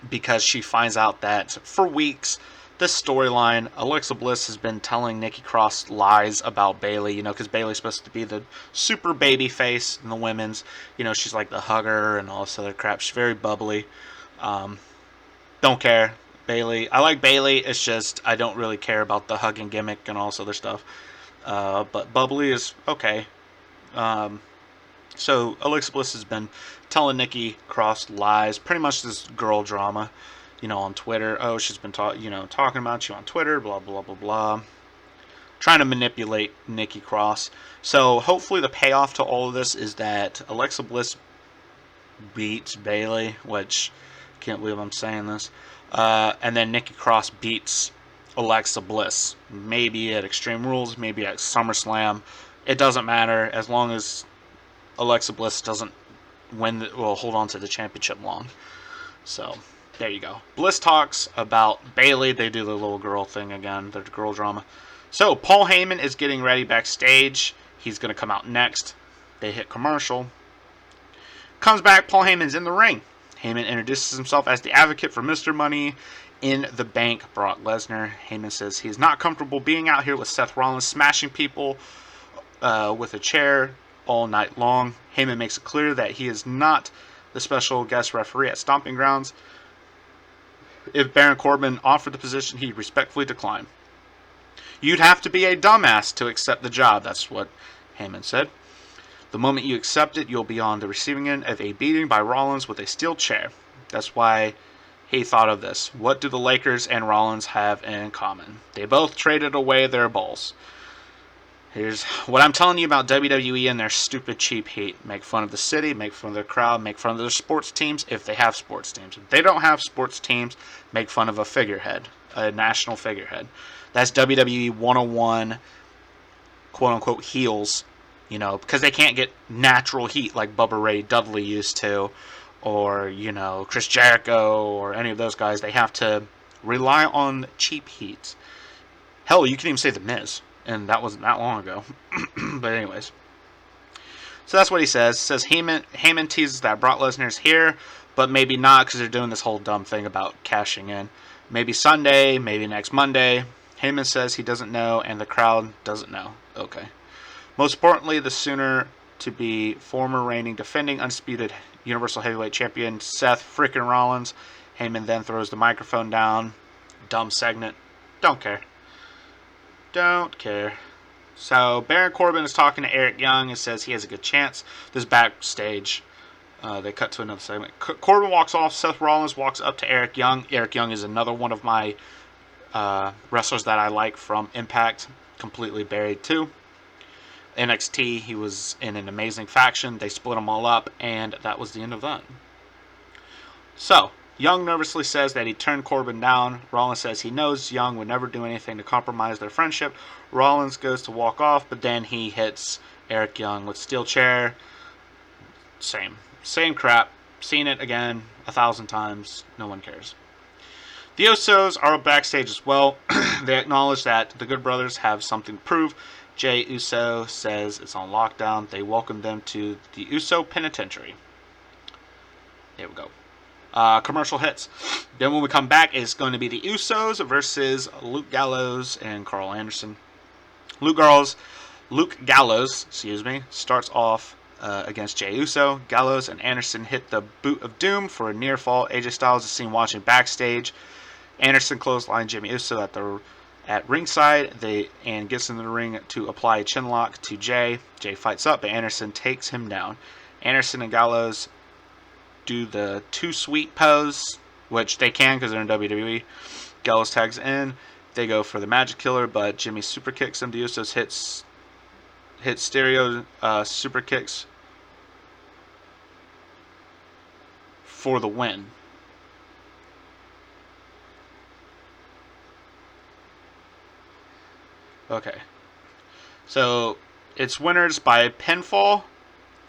because she finds out that for weeks, this storyline, Alexa Bliss has been telling Nikki Cross lies about Bayley, because Bayley's supposed to be the super baby face in the women's. She's like the hugger and all this other crap. She's very bubbly. Don't care. Bayley. I like Bayley. It's just I don't really care about the hugging gimmick and all this other stuff. But bubbly is okay. So Alexa Bliss has been telling Nikki Cross lies, pretty much this girl drama, on Twitter. Oh, she's been talking about you on Twitter, blah, blah, blah, blah. Trying to manipulate Nikki Cross. So hopefully the payoff to all of this is that Alexa Bliss beats Bayley, which, can't believe I'm saying this. And then Nikki Cross beats Alexa Bliss. Maybe at Extreme Rules, maybe at SummerSlam. It doesn't matter as long as Alexa Bliss doesn't hold on to the championship long. So, there you go. Bliss talks about Bayley. They do the little girl thing again, the girl drama. So, Paul Heyman is getting ready backstage. He's going to come out next. They hit commercial. Comes back, Paul Heyman's in the ring. Heyman introduces himself as the advocate for Mr. Money in the Bank, Brock Lesnar. Heyman says he's not comfortable being out here with Seth Rollins smashing people with a chair all night long. Heyman makes it clear that he is not the special guest referee at Stomping Grounds. If Baron Corbin offered the position, he'd respectfully decline. You'd have to be a dumbass to accept the job, that's what Heyman said. The moment you accept it, you'll be on the receiving end of a beating by Rollins with a steel chair. That's why he thought of this. What do the Lakers and Rollins have in common? They both traded away their balls. Here's what I'm telling you about WWE and their stupid cheap heat. Make fun of the city, make fun of their crowd, make fun of their sports teams if they have sports teams. If they don't have sports teams, make fun of a figurehead, a national figurehead. That's WWE 101, quote-unquote, heels, because they can't get natural heat like Bubba Ray Dudley used to, or, Chris Jericho, or any of those guys. They have to rely on cheap heat. Hell, you can even say The Miz. And that wasn't that long ago. But anyways. So that's what he says. He says Heyman teases that Brock Lesnar's here, but maybe not because they're doing this whole dumb thing about cashing in. Maybe Sunday, maybe next Monday. Heyman says he doesn't know, and the crowd doesn't know. Okay. Most importantly, the sooner to be former reigning, defending, undisputed Universal Heavyweight Champion Seth freaking Rollins. Heyman then throws the microphone down. Dumb segment. Don't care. Don't care. So Baron Corbin is talking to Eric Young and says he has a good chance. This backstage. They cut to another segment. Corbin walks off. Seth Rollins walks up to Eric Young. Eric Young is another one of my wrestlers that I like from Impact. Completely buried too. NXT, he was in an amazing faction. They split them all up, and that was the end of that. So, Young nervously says that he turned Corbin down. Rollins says he knows Young would never do anything to compromise their friendship. Rollins goes to walk off, but then he hits Eric Young with steel chair. Same crap. Seen it again 1,000 times. No one cares. The Usos are backstage as well. They acknowledge that the Good Brothers have something to prove. Jey Uso says it's on lockdown. They welcome them to the Uso Penitentiary. There we go. Commercial hits. Then when we come back, it's going to be the Usos versus Luke Gallows and Carl Anderson. Luke Gallows, starts off against Jey Uso. Gallows and Anderson hit the boot of doom for a near fall. AJ Styles is seen watching backstage. Anderson clotheslined Jimmy Uso at ringside and gets in the ring to apply a chinlock to Jey. Jey fights up, but Anderson takes him down. Anderson and Gallows do the too sweet pose, which they can because they're in WWE. Gallows tags in. They go for the Magic Killer, but Jimmy super kicks him. The Usos hit stereo super kicks for the win. Okay. So, it's winners by pinfall.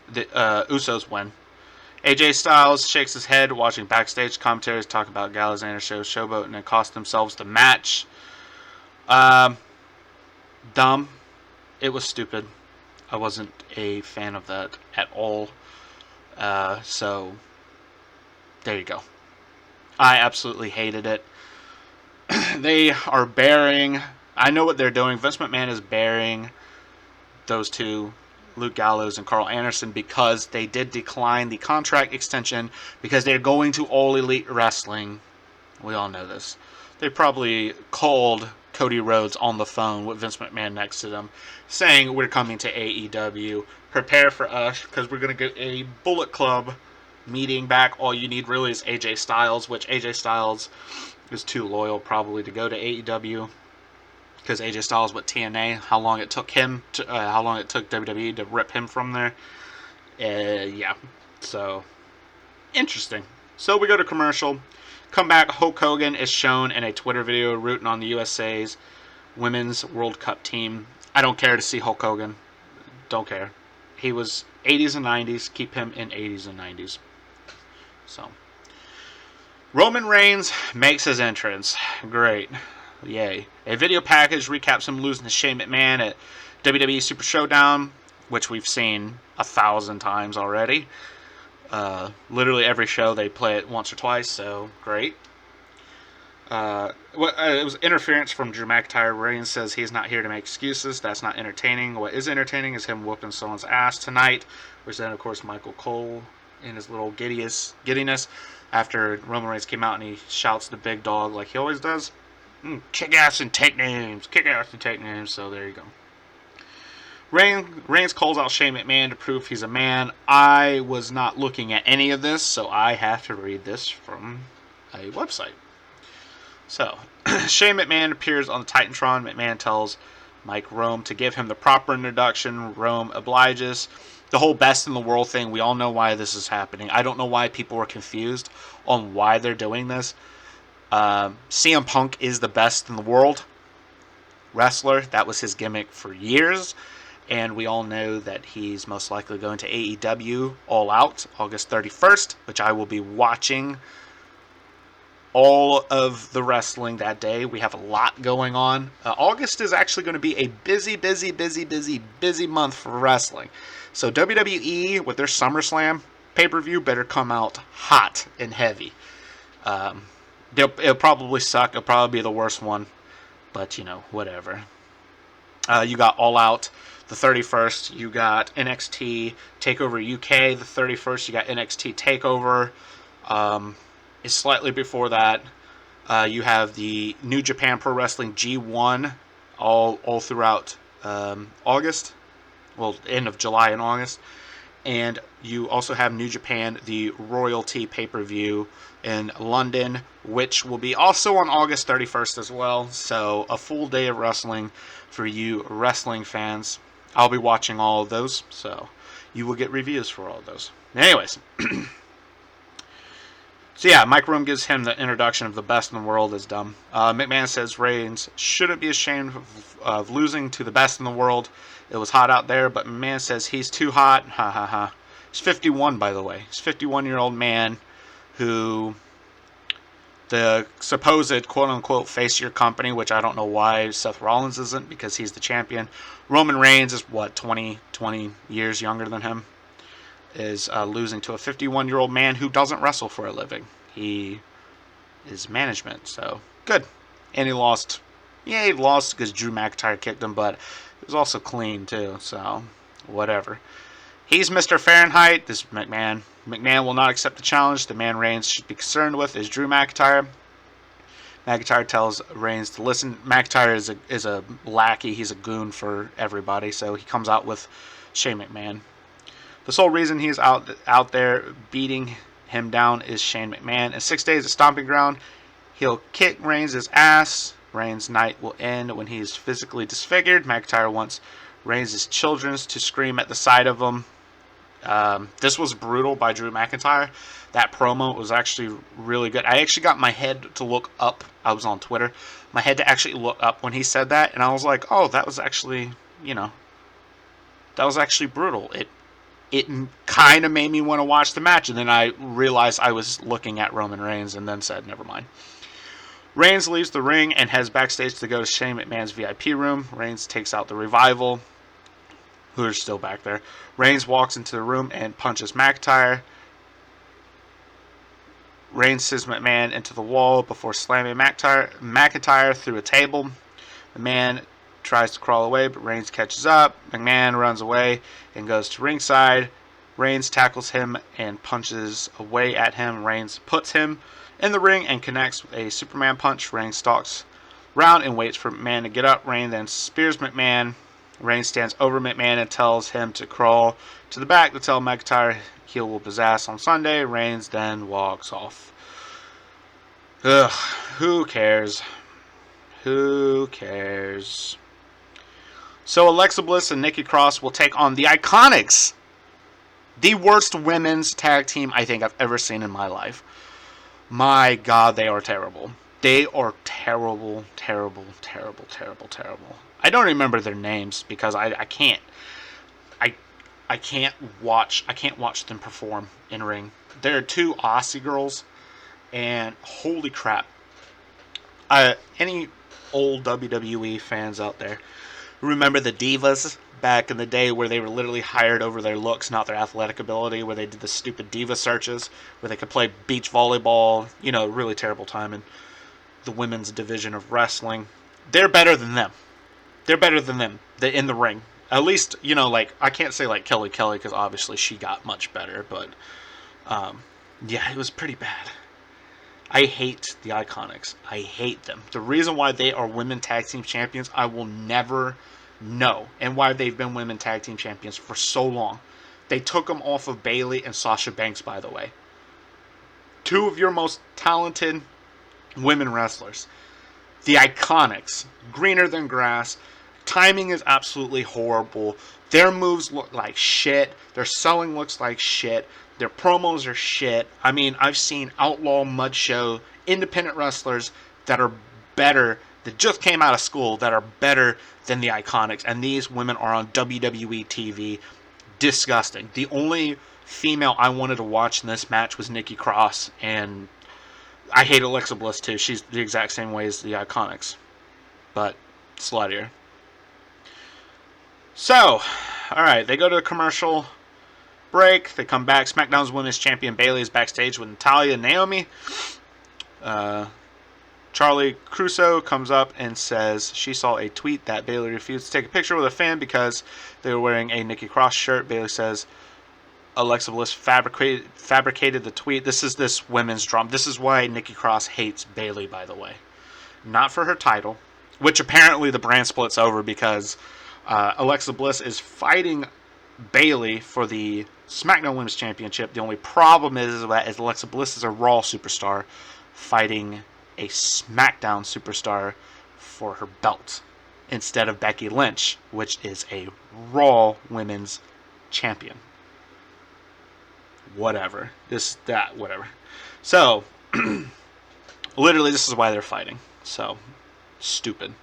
The Usos win. AJ Styles shakes his head watching backstage. Commentators talk about Gallows and Anderson showboat and cost themselves the match. Dumb. It was stupid. I wasn't a fan of that at all. So, there you go. I absolutely hated it. They are burying... I know what they're doing. Vince McMahon is burying those two, Luke Gallows and Carl Anderson, because they did decline the contract extension because they're going to All Elite Wrestling. We all know this. They probably called Cody Rhodes on the phone with Vince McMahon next to them, saying, we're coming to AEW. Prepare for us, because we're going to get a Bullet Club meeting back. All you need really is AJ Styles, which AJ Styles is too loyal probably to go to AEW. Because AJ Styles with TNA, how long it took WWE to rip him from there. Yeah. So, interesting. So we go to commercial. Come back, Hulk Hogan is shown in a Twitter video rooting on the USA's Women's World Cup team. I don't care to see Hulk Hogan. Don't care. He was 80s and 90s. Keep him in 80s and 90s. So, Roman Reigns makes his entrance. Great. Yay. A video package recaps him losing to Shane McMahon at WWE Super Showdown, which we've seen 1,000 times already. Literally every show they play it once or twice, so great. It was interference from Drew McIntyre. Reigns says he's not here to make excuses. That's not entertaining. What is entertaining is him whooping someone's ass tonight, which then, of course, Michael Cole in his little giddiness after Roman Reigns came out and he shouts the big dog like he always does. Kick ass and take names. Kick ass and take names. So there you go. Reigns calls out Shane McMahon to prove he's a man. I was not looking at any of this, so I have to read this from a website. So, Shane McMahon appears on the Titantron. McMahon tells Mike Rome to give him the proper introduction. Rome obliges. The whole best in the world thing, we all know why this is happening. I don't know why people are confused on why they're doing this. CM Punk is the best in the world wrestler. That was his gimmick for years. And we all know that he's most likely going to AEW All Out August 31st, which I will be watching all of the wrestling that day. We have a lot going on. August is actually going to be a busy month for wrestling. So WWE, with their SummerSlam pay-per-view, better come out hot and heavy. It'll probably suck. It'll probably be the worst one. But, whatever. You got All Out The 31st, you got NXT TakeOver UK. The 31st, you got NXT TakeOver. Is slightly before that. You have the New Japan Pro Wrestling G1 all throughout August. Well, end of July and August. And you also have New Japan, the Royalty pay-per-view in London, which will be also on August 31st as well. So a full day of wrestling for you wrestling fans. I'll be watching all of those, so you will get reviews for all of those. Anyways. So yeah, Mike Room gives him the introduction of the best in the world is dumb. McMahon says Reigns shouldn't be ashamed of losing to the best in the world. It was hot out there, but McMahon says he's too hot. Ha ha ha. He's 51, by the way. He's a 51-year-old man who the supposed quote-unquote face of your company, which I don't know why Seth Rollins isn't, because he's the champion. Roman Reigns is, 20 years younger than him. Is losing to a 51-year-old man who doesn't wrestle for a living. He is management, so good. And he lost. Yeah, he lost because Drew McIntyre kicked him, but it was also clean too, so whatever. He's Mr. Fahrenheit. This is McMahon. McMahon will not accept the challenge. The man Reigns should be concerned with is Drew McIntyre. McIntyre tells Reigns to listen. McIntyre is a lackey. He's a goon for everybody, so he comes out with Shane McMahon. The sole reason he's out there beating him down is Shane McMahon. In 6 days at Stomping Ground, he'll kick Reigns' ass. Reigns' night will end when he is physically disfigured. McIntyre wants Reigns' children to scream at the sight of him. This was brutal by Drew McIntyre. That promo was actually really good. I actually got my head to look up. I was on Twitter. My head to actually look up when he said that, and I was like, oh, that was actually, that was actually brutal. It kind of made me want to watch the match, and then I realized I was looking at Roman Reigns and then said, never mind. Reigns leaves the ring and heads backstage to go to Shane McMahon's VIP room. Reigns takes out the Revival, who are still back there. Reigns walks into the room and punches McIntyre. Reigns sends McMahon into the wall before slamming McIntyre through a table. The man tries to crawl away, but Reigns catches up. McMahon runs away and goes to ringside. Reigns tackles him and punches away at him. Reigns puts him in the ring and connects with a Superman punch. Reigns stalks around and waits for McMahon to get up. Reigns then spears McMahon. Reigns stands over McMahon and tells him to crawl to the back to tell McIntyre he'll whoop his ass on Sunday. Reigns then walks off. Ugh, who cares? Who cares? So Alexa Bliss and Nikki Cross will take on the Iconics. The worst women's tag team I think I've ever seen in my life. My God, they are terrible. They are terrible, terrible, terrible, terrible, terrible. I don't remember their names because I can't watch them perform in ring. They're two Aussie girls, and holy crap. Any old WWE fans out there remember the Divas back in the day where they were literally hired over their looks, not their athletic ability, where they did the stupid diva searches, where they could play beach volleyball, really terrible time in the women's division of wrestling. They're better than them. They're better than them in the ring. At least, I can't say like Kelly because obviously she got much better, but yeah, it was pretty bad. I hate the Iconics. I hate them. The reason why they are women tag team champions, I will never know. And why they've been women tag team champions for so long. They took them off of Bayley and Sasha Banks, by the way. Two of your most talented women wrestlers. The Iconics. Greener than grass. Timing is absolutely horrible. Their moves look like shit. Their selling looks like shit. Their promos are shit. I mean, I've seen Outlaw Mud Show independent wrestlers that are better, that just came out of school, that are better than the Iconics. And these women are on WWE TV. Disgusting. The only female I wanted to watch in this match was Nikki Cross. And I hate Alexa Bliss too. She's the exact same way as the Iconics. But sluttier. So, alright, they go to a commercial break. They come back. SmackDown's Women's Champion Bayley is backstage with Natalya and Naomi. Charlie Crusoe comes up and says she saw a tweet that Bayley refused to take a picture with a fan because they were wearing a Nikki Cross shirt. Bayley says Alexa Bliss fabricated the tweet. This is this women's drama. This is why Nikki Cross hates Bayley, by the way. Not for her title, which apparently the brand splits over because Alexa Bliss is fighting Bayley for the SmackDown Women's Championship. The only problem is that Alexa Bliss is a Raw superstar fighting a SmackDown superstar for her belt instead of Becky Lynch, which is a Raw Women's Champion. Whatever. Whatever. So, literally, this is why they're fighting. So, stupid.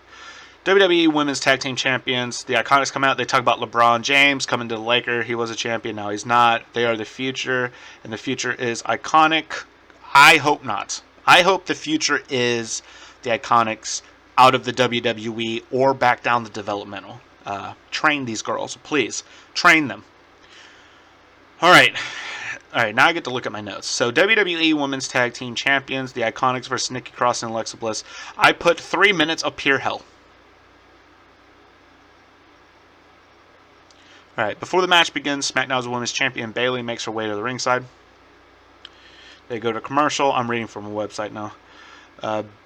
WWE Women's Tag Team Champions. The Iconics come out. They talk about LeBron James coming to the Lakers. He was a champion. Now he's not. They are the future. And the future is iconic. I hope not. I hope the future is the Iconics out of the WWE or back down the developmental. Train these girls. Please. Train them. Alright, now I get to look at my notes. So, WWE Women's Tag Team Champions, the Iconics versus Nikki Cross and Alexa Bliss. I put 3 minutes of pure hell. Alright, before the match begins, SmackDown's Women's Champion Bayley makes her way to the ringside. They go to commercial. I'm reading from a website now.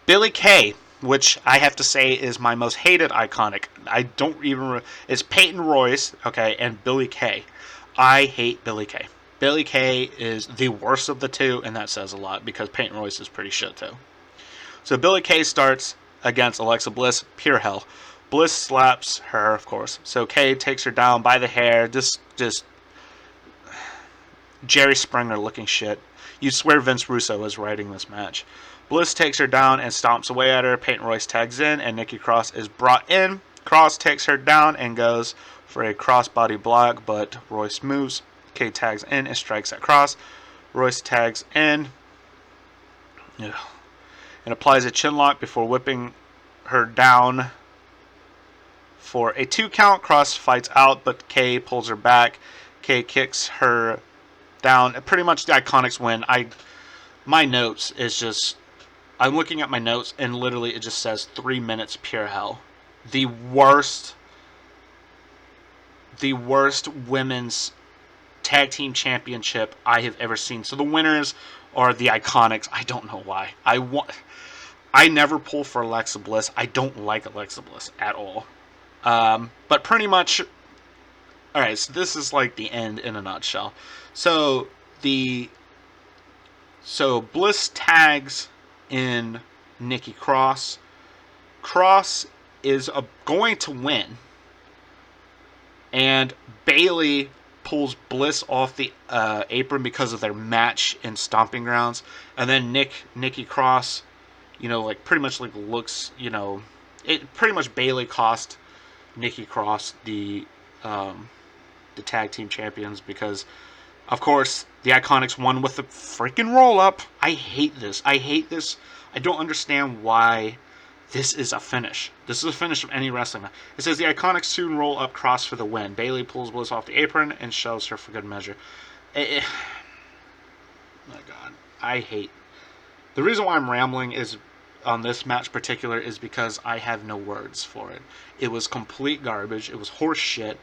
Billie Kay, which I have to say is my most hated Iconic. I don't even... It's Peyton Royce, okay, and Billie Kay. I hate Billie Kay. Billie Kay is the worst of the two, and that says a lot because Peyton Royce is pretty shit too. So Billie Kay starts against Alexa Bliss, pure hell. Bliss slaps her, of course. So Kay takes her down by the hair, just Jerry Springer looking shit. You'd swear Vince Russo was writing this match. Bliss takes her down and stomps away at her. Peyton Royce tags in, and Nikki Cross is brought in. Cross takes her down and goes for a crossbody block, but Royce moves. Kay tags in and strikes at Cross. Royce tags in and applies a chin lock before whipping her down for a 2 count. Cross fights out, but Kay pulls her back. Kay kicks her down. Pretty much the Iconics win. My notes is just... I'm looking at my notes, and literally it just says 3 minutes pure hell. The worst women's tag team championship I have ever seen. So the winners are the Iconics. I don't know why. I never pull for Alexa Bliss. I don't like Alexa Bliss at all. But pretty much... Alright, so this is like the end in a nutshell. So Bliss tags in Nikki Cross. Cross is going to win. And Bayley pulls Bliss off the apron because of their match in Stomping Grounds. And then Nikki Cross, pretty much looks, pretty much Bayley cost Nikki Cross the tag team champions because, of course, the Iconics won with the freaking roll-up. I hate this. I don't understand why this is a finish. This is a finish of any wrestling match. It says the Iconics soon roll up Cross for the win. Bayley pulls Bliss off the apron and shoves her for good measure. My God. I hate... The reason why I'm rambling is on this match particular is because I have no words for it. It was complete garbage. It was horse shit.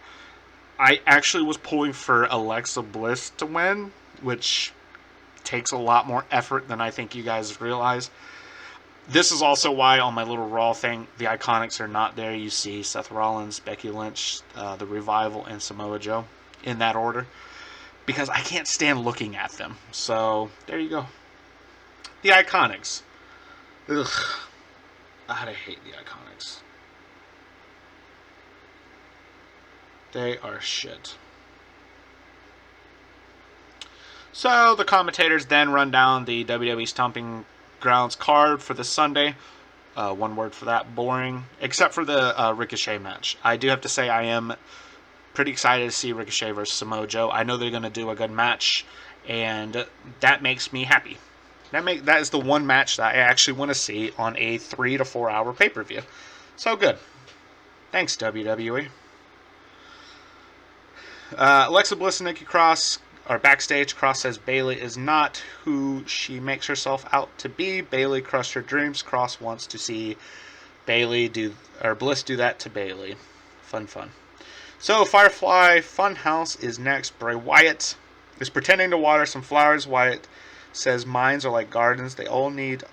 I actually was pulling for Alexa Bliss to win, which takes a lot more effort than I think you guys realize. This is also why on my little Raw thing, the Iconics are not there. You see Seth Rollins, Becky Lynch, The Revival, and Samoa Joe in that order. Because I can't stand looking at them. So, there you go. The Iconics. Ugh. I hate the Iconics. They are shit. So, the commentators then run down the WWE Stomping Grounds card for this Sunday. One word for that, boring. Except for the Ricochet match. I do have to say I am pretty excited to see Ricochet versus Samoa Joe. I know they're going to do a good match, and that makes me happy. That is the one match that I actually want to see on a 3 to 4 hour pay-per-view. So good. Thanks, WWE. Alexa Bliss and Nikki Cross or backstage, Cross says Bayley is not who she makes herself out to be. Bayley crushed her dreams. Cross wants to see Bliss do that to Bayley. Fun. So Firefly Funhouse is next. Bray Wyatt is pretending to water some flowers. Wyatt says minds are like gardens. They all need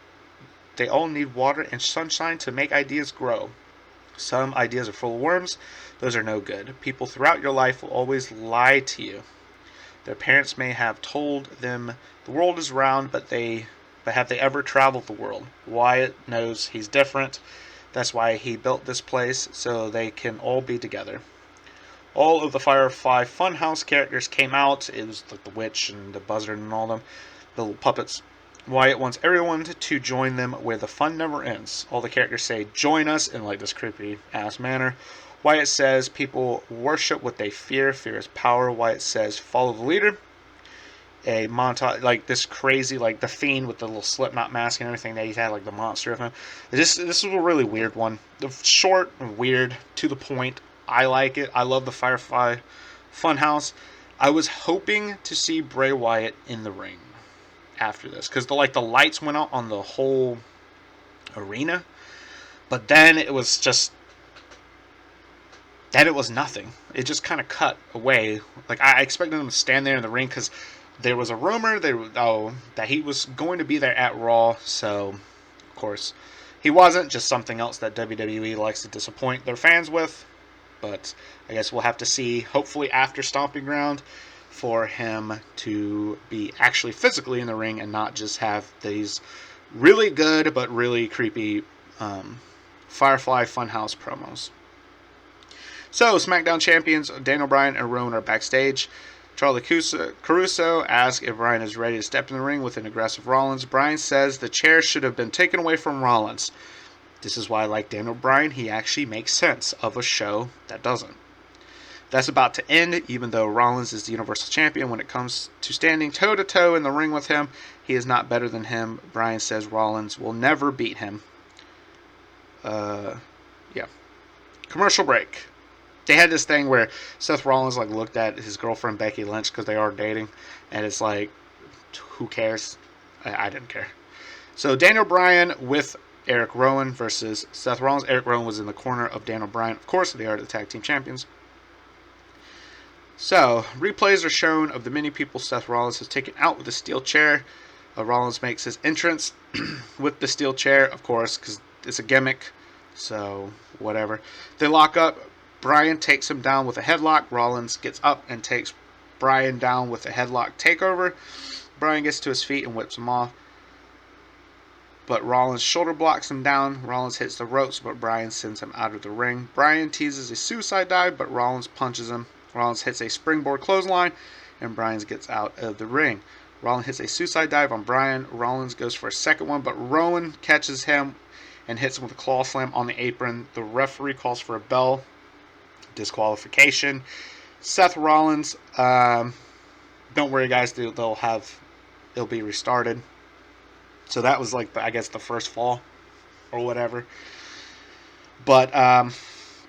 water and sunshine to make ideas grow. Some ideas are full of worms. Those are no good. People throughout your life will always lie to you. Their parents may have told them the world is round, but have they ever traveled the world? Wyatt knows he's different. That's why he built this place, so they can all be together. All of the Firefly Funhouse characters came out. It was like the witch and the buzzard and all them, the little puppets. Wyatt wants everyone to join them where the fun never ends. All the characters say, join us, in like this creepy ass manner. Wyatt says people worship what they fear. Fear is power. Wyatt says follow the leader. A montage, like this crazy, like the Fiend with the little Slipknot mask and everything that he's had, like the monster of him. This was a really weird one. Short and weird, to the point. I like it. I love the Firefly Funhouse. I was hoping to see Bray Wyatt in the ring after this, because the lights went out on the whole arena, but then it was nothing. It just kind of cut away. Like I expected him to stand there in the ring, because there was a rumor that he was going to be there at Raw. So of course he wasn't. Just something else that WWE likes to disappoint their fans with. But I guess we'll have to see, hopefully after Stomping Ground, for him to be actually physically in the ring and not just have these really good but really creepy Firefly Funhouse promos. So, SmackDown champions Daniel Bryan and Rowan are backstage. Charlie Caruso asks if Bryan is ready to step in the ring with an aggressive Rollins. Bryan says the chair should have been taken away from Rollins. This is why I like Daniel Bryan. He actually makes sense of a show that doesn't. That's about to end, even though Rollins is the Universal Champion. When it comes to standing toe-to-toe in the ring with him, he is not better than him. Bryan says Rollins will never beat him. Commercial break. They had this thing where Seth Rollins looked at his girlfriend Becky Lynch, because they are dating, and it's like, who cares? I didn't care. So Daniel Bryan with Eric Rowan versus Seth Rollins. Eric Rowan was in the corner of Daniel Bryan. Of course, they are the tag team champions. So, replays are shown of the many people Seth Rollins has taken out with a steel chair. Rollins makes his entrance with the steel chair, of course, because it's a gimmick. So, whatever. They lock up. Bryan takes him down with a headlock. Rollins gets up and takes Bryan down with a headlock takeover. Bryan gets to his feet and whips him off, but Rollins shoulder blocks him down. Rollins hits the ropes, but Bryan sends him out of the ring. Bryan teases a suicide dive, but Rollins punches him. Rollins hits a springboard clothesline, and Bryan gets out of the ring. Rollins hits a suicide dive on Bryan. Rollins goes for a second one, but Rowan catches him and hits him with a claw slam on the apron. The referee calls for a bell. Disqualification. Seth Rollins, don't worry guys, it'll be restarted. So that was the first fall or whatever. But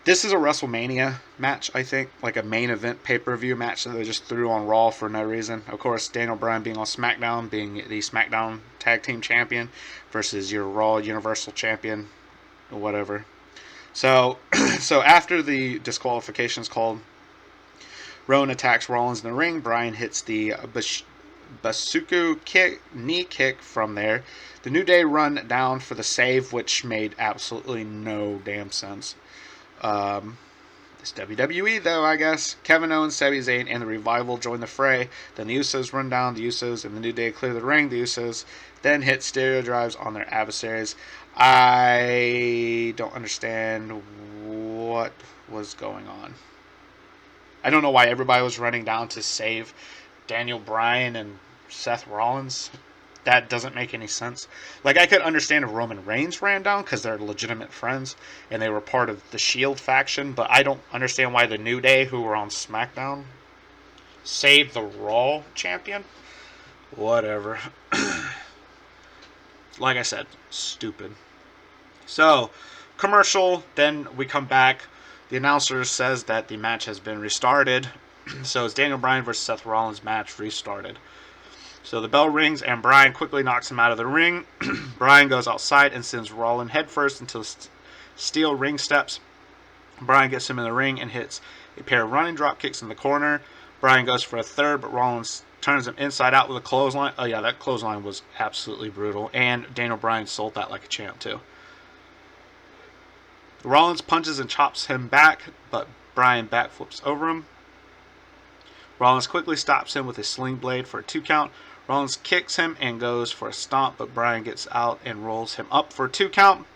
this is a WrestleMania match, I think, like a main event pay-per-view match that they just threw on Raw for no reason. Of course, Daniel Bryan being on SmackDown, being the SmackDown Tag Team Champion versus your Raw Universal Champion or whatever. So after the disqualification is called, Rowan attacks Rollins in the ring. Bryan hits the Basuku knee kick from there. The New Day run down for the save, which made absolutely no damn sense. It's WWE, though, I guess. Kevin Owens, Sami Zayn, and the Revival join the fray. Then the Usos run down. The Usos and the New Day clear the ring. The Usos then hit stereo drives on their adversaries. I don't understand what was going on. I don't know why everybody was running down to save Daniel Bryan and Seth Rollins. That doesn't make any sense. I could understand if Roman Reigns ran down because they're legitimate friends and they were part of the Shield faction, but I don't understand why the New Day, who were on SmackDown, saved the Raw champion. Whatever. Like I said, stupid. So, commercial, then we come back. The announcer says that the match has been restarted. So it's Daniel Bryan versus Seth Rollins match restarted. So the bell rings and Bryan quickly knocks him out of the ring. Bryan goes outside and sends Rollins headfirst into steel ring steps. Bryan gets him in the ring and hits a pair of running drop kicks in the corner. Bryan goes for a third, but Rollins turns him inside out with a clothesline. Oh yeah, that clothesline was absolutely brutal. And Daniel Bryan sold that like a champ too. Rollins punches and chops him back, but Bryan backflips over him. Rollins quickly stops him with a sling blade for a 2 count. Rollins kicks him and goes for a stomp, but Bryan gets out and rolls him up for a 2 count.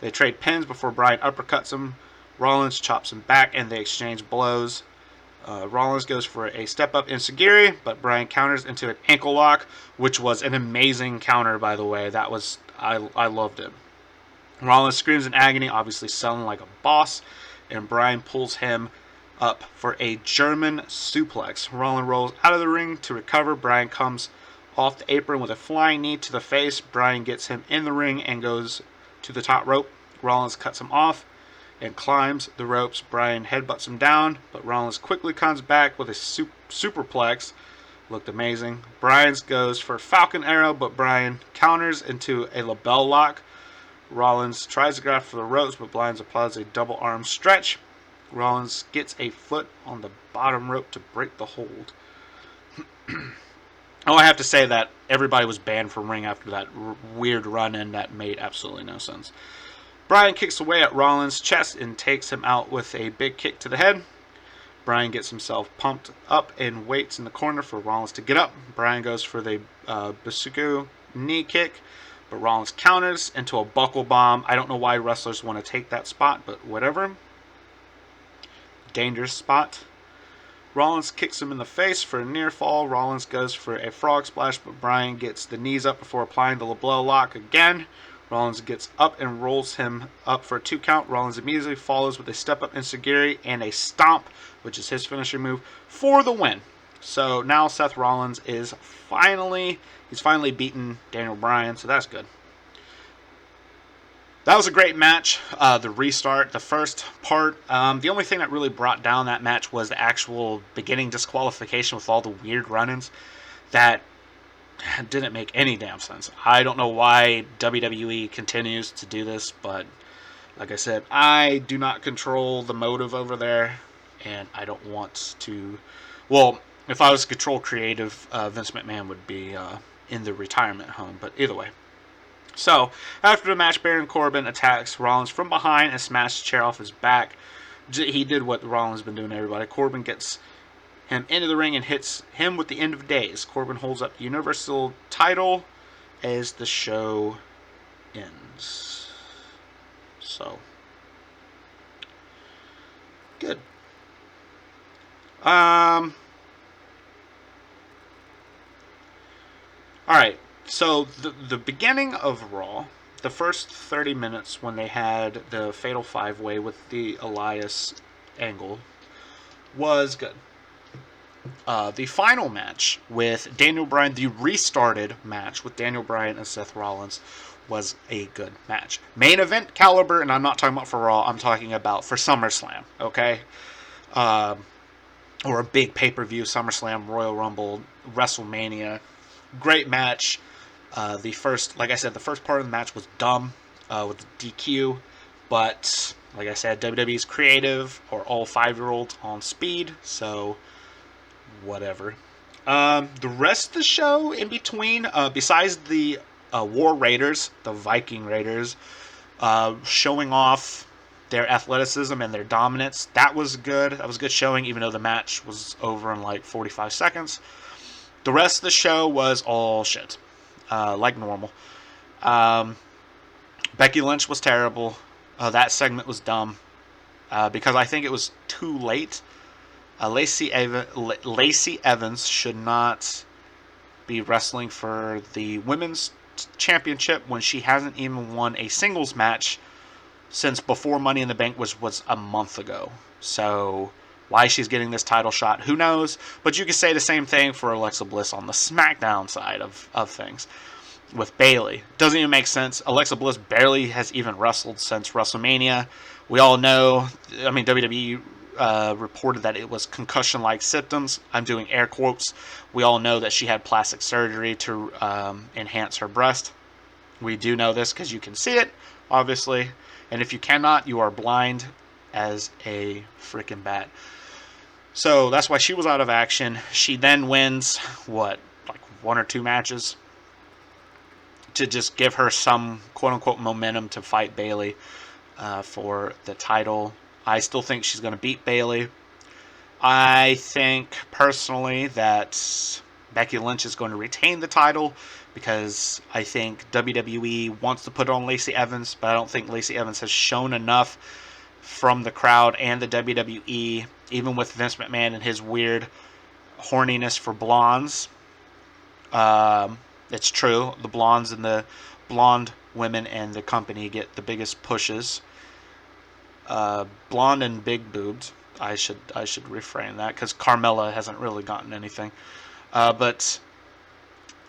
They trade pins before Bryan uppercuts him. Rollins chops him back and they exchange blows. Rollins goes for a step-up enziguri, but Bryan counters into an ankle lock, which was an amazing counter, by the way. I loved it. Rollins screams in agony, obviously selling like a boss, and Bryan pulls him up for a German suplex. Rollins rolls out of the ring to recover. Bryan comes off the apron with a flying knee to the face. Bryan gets him in the ring and goes to the top rope. Rollins cuts him off and climbs the ropes. Bryan headbutts him down, but Rollins quickly comes back with a superplex. Looked amazing. Bryan goes for a Falcon Arrow, but Bryan counters into a label lock. Rollins tries to grab for the ropes, but Bryan applies a double arm stretch. Rollins gets a foot on the bottom rope to break the hold. Oh, I have to say that everybody was banned from ring after that weird run-in that made absolutely no sense. Bryan kicks away at Rollins' chest and takes him out with a big kick to the head. Bryan gets himself pumped up and waits in the corner for Rollins to get up. Bryan goes for the Basuku knee kick, but Rollins counters into a buckle bomb. I don't know why wrestlers want to take that spot, but whatever. Dangerous spot. Rollins kicks him in the face for a near fall. Rollins goes for a frog splash, but Bryan gets the knees up before applying the LeBlanc lock again. Rollins gets up and rolls him up for a 2 count. Rollins immediately follows with a step-up enziguri and a stomp, which is his finisher move, for the win. So now Seth Rollins is finally beaten Daniel Bryan, so that's good. That was a great match. The restart, the first part. The only thing that really brought down that match was the actual beginning disqualification with all the weird run-ins that didn't make any damn sense. I don't know why WWE continues to do this, but like I said, I do not control the motive over there, and I don't want to. Well, if I was to control creative, Vince McMahon would be in the retirement home, but either way. So, after the match, Baron Corbin attacks Rollins from behind and smashes the chair off his back. He did what Rollins has been doing to everybody. Corbin gets him into the ring and hits him with the end of days. Corbin holds up the Universal title as the show ends. So, good. Alright, so the beginning of Raw, the first 30 minutes when they had the Fatal 5-Way with the Elias angle, was good. The final match with Daniel Bryan, the restarted match with Daniel Bryan and Seth Rollins, was a good match. Main event caliber, and I'm not talking about for Raw, I'm talking about for SummerSlam, okay? Or a big pay-per-view, SummerSlam, Royal Rumble, WrestleMania. Great match. Like I said, the first part of the match was dumb with the DQ, but like I said, WWE's creative, or all 5-year-olds on speed, so whatever. The rest of the show in between, besides the War Raiders, the Viking Raiders, showing off their athleticism and their dominance, that was good. That was a good showing, even though the match was over in like 45 seconds. The rest of the show was all shit. Like normal. Becky Lynch was terrible. That segment was dumb. Because I think it was too late. Lacey Evans should not be wrestling for the women's championship when she hasn't even won a singles match since before Money in the Bank was a month ago. So why she's getting this title shot, who knows? But you could say the same thing for Alexa Bliss on the SmackDown side of things with Bayley. Doesn't even make sense. Alexa Bliss barely has even wrestled since WrestleMania. We all know, I mean, WWE reported that it was concussion-like symptoms. I'm doing air quotes. We all know that she had plastic surgery to enhance her breast. We do know this because you can see it, obviously. And if you cannot, you are blind as a freaking bat. So that's why she was out of action. She then wins, like 1 or 2 matches to just give her some quote-unquote momentum to fight Bayley for the title. I still think she's going to beat Bayley. I think, personally, that Becky Lynch is going to retain the title because I think WWE wants to put it on Lacey Evans, but I don't think Lacey Evans has shown enough from the crowd and the WWE, even with Vince McMahon and his weird horniness for blondes. It's true. The blondes and the blonde women in the company get the biggest pushes. Blonde and big boobs. I should reframe that because Carmella hasn't really gotten anything. But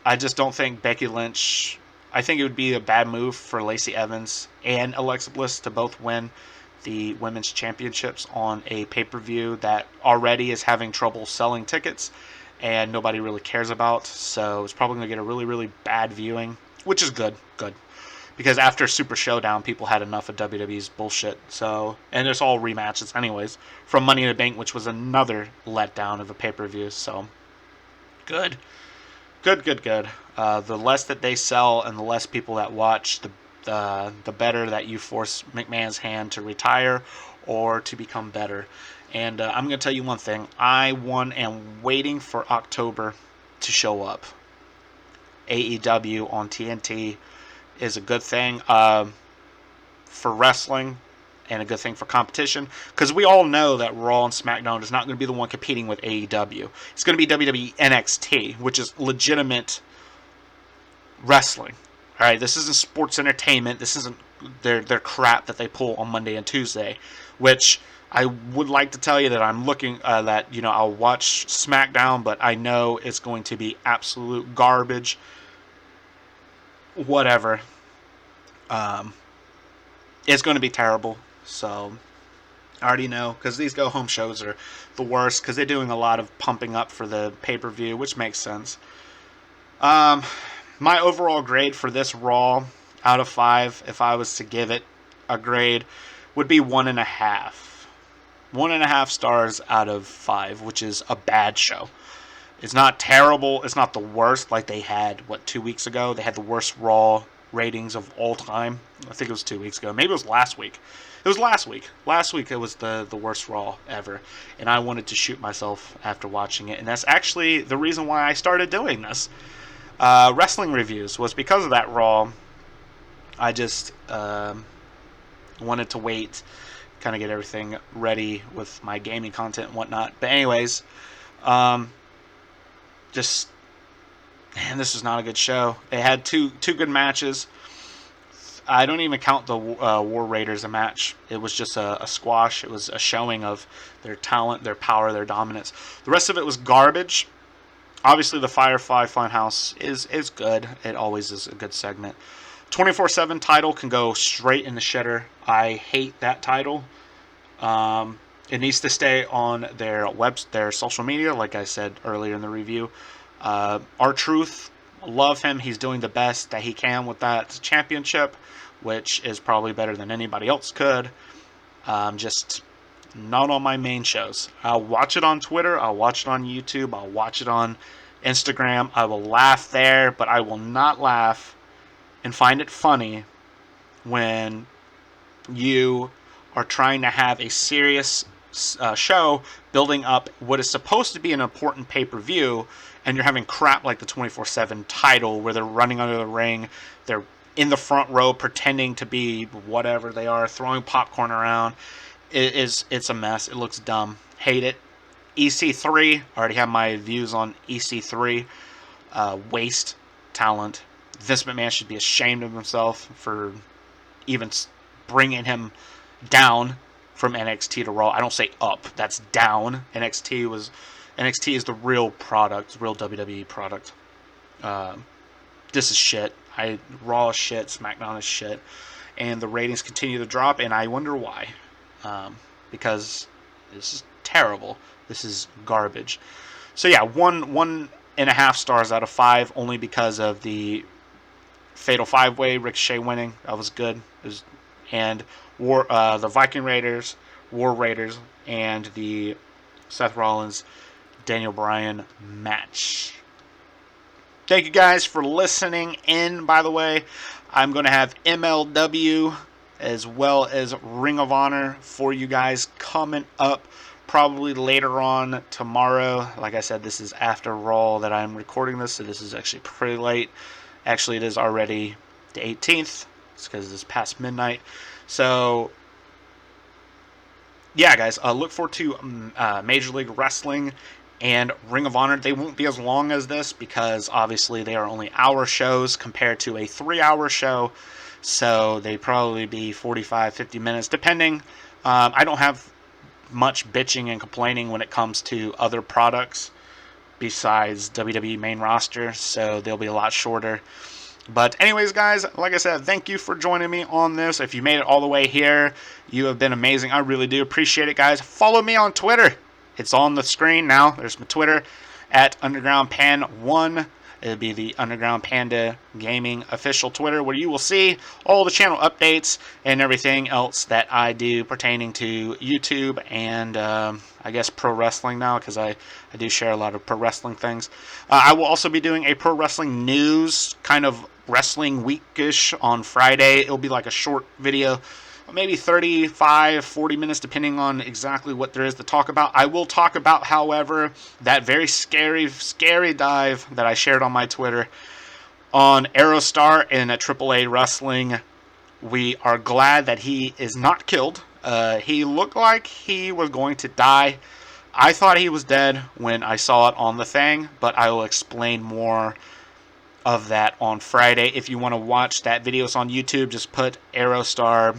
I just don't think Becky Lynch. I think it would be a bad move for Lacey Evans and Alexa Bliss to both win the women's championships on a pay-per-view that already is having trouble selling tickets and nobody really cares about. So it's probably going to get a really, really bad viewing, which is good. Because after Super Showdown, people had enough of WWE's bullshit. So, and there's all rematches anyways from Money in the Bank, which was another letdown of a pay-per-view. So, good. The less that they sell and the less people that watch, the better that you force McMahon's hand to retire or to become better. And I'm going to tell you one thing. I am waiting for October to show up. AEW on TNT is a good thing for wrestling and a good thing for competition because we all know that Raw and SmackDown is not going to be the one competing with AEW. It's going to be WWE NXT, which is legitimate wrestling. All right, this isn't sports entertainment. This isn't their crap that they pull on Monday and Tuesday, which I would like to tell you that I'm looking that I'll watch SmackDown, but I know it's going to be absolute garbage. Whatever. It's going to be terrible. So I already know because these go home shows are the worst because they're doing a lot of pumping up for the pay-per-view, which makes sense. My overall grade for this Raw out of 5, if I was to give it a grade, would be 1.5. 1.5 stars out of 5, which is a bad show. It's not terrible. It's not the worst like they had, 2 weeks ago? They had the worst Raw ratings of all time. I think it was 2 weeks ago. Maybe it was last week. It was last week. Last week it was the worst Raw ever. And I wanted to shoot myself after watching it. And that's actually the reason why I started doing this. Wrestling reviews was because of that Raw. I just wanted to wait, kind of get everything ready with my gaming content and whatnot. But anyways, this is not a good show. They had two good matches. I don't even count the War Raiders a match. It was just a squash. It was a showing of their talent, their power, their dominance. The rest of it was garbage. Obviously, the Firefly Funhouse is good. It always is a good segment. 24/7 title can go straight in the shitter. I hate that title. It needs to stay on their social media, like I said earlier in the review. R-Truth, love him. He's doing the best that he can with that championship, which is probably better than anybody else could. Just not on my main shows. I'll watch it on Twitter. I'll watch it on YouTube. I'll watch it on Instagram. I will laugh there, but I will not laugh and find it funny when you are trying to have a serious show building up what is supposed to be an important pay-per-view, and you're having crap like the 24/7 title where they're running under the ring, they're in the front row pretending to be whatever they are, throwing popcorn around. It's a mess. It looks dumb. Hate it. EC3, I already have my views on EC3. Waste talent. Vince McMahon should be ashamed of himself for even bringing him down from NXT to Raw. I don't say up. That's down. NXT is the real product, real WWE product. This is shit. Raw is shit. SmackDown is shit. And the ratings continue to drop, and I wonder why. Because This is terrible. This is garbage. So yeah, 1.5 stars out of 5, only because of the Fatal 5-Way, Ricochet winning. That was good. And the Viking Raiders, War Raiders, and the Seth Rollins, Daniel Bryan match. Thank you guys for listening in, by the way. I'm going to have MLW as well as Ring of Honor for you guys coming up probably later on tomorrow. Like I said, this is after Raw that I'm recording this, so this is actually pretty late. Actually, it is already the 18th. It's because it's past midnight. So, yeah, guys, look forward to Major League Wrestling and Ring of Honor. They won't be as long as this because obviously they are only hour shows compared to a 3-hour show. So they probably be 45, 50 minutes, depending. I don't have much bitching and complaining when it comes to other products besides WWE main roster, so they'll be a lot shorter. But anyways, guys, like I said, thank you for joining me on this. If you made it all the way here, you have been amazing. I really do appreciate it, guys. Follow me on Twitter. It's on the screen now. There's my Twitter, at UndergroundPan1. It'll be the Underground Panda Gaming official Twitter, where you will see all the channel updates and everything else that I do pertaining to YouTube and I guess pro wrestling now, because I do share a lot of pro wrestling things. I will also be doing a pro wrestling news, kind of wrestling weekish on Friday. It'll be like a short video, maybe 35, 40 minutes, depending on exactly what there is to talk about. I will talk about, however, that very scary dive that I shared on my Twitter on Aerostar in a AAA Wrestling. We are glad that he is not killed. He looked like he was going to die. I thought he was dead when I saw it on the thing, but I will explain more of that on Friday. If you want to watch that video, it's on YouTube. Just put Aerostar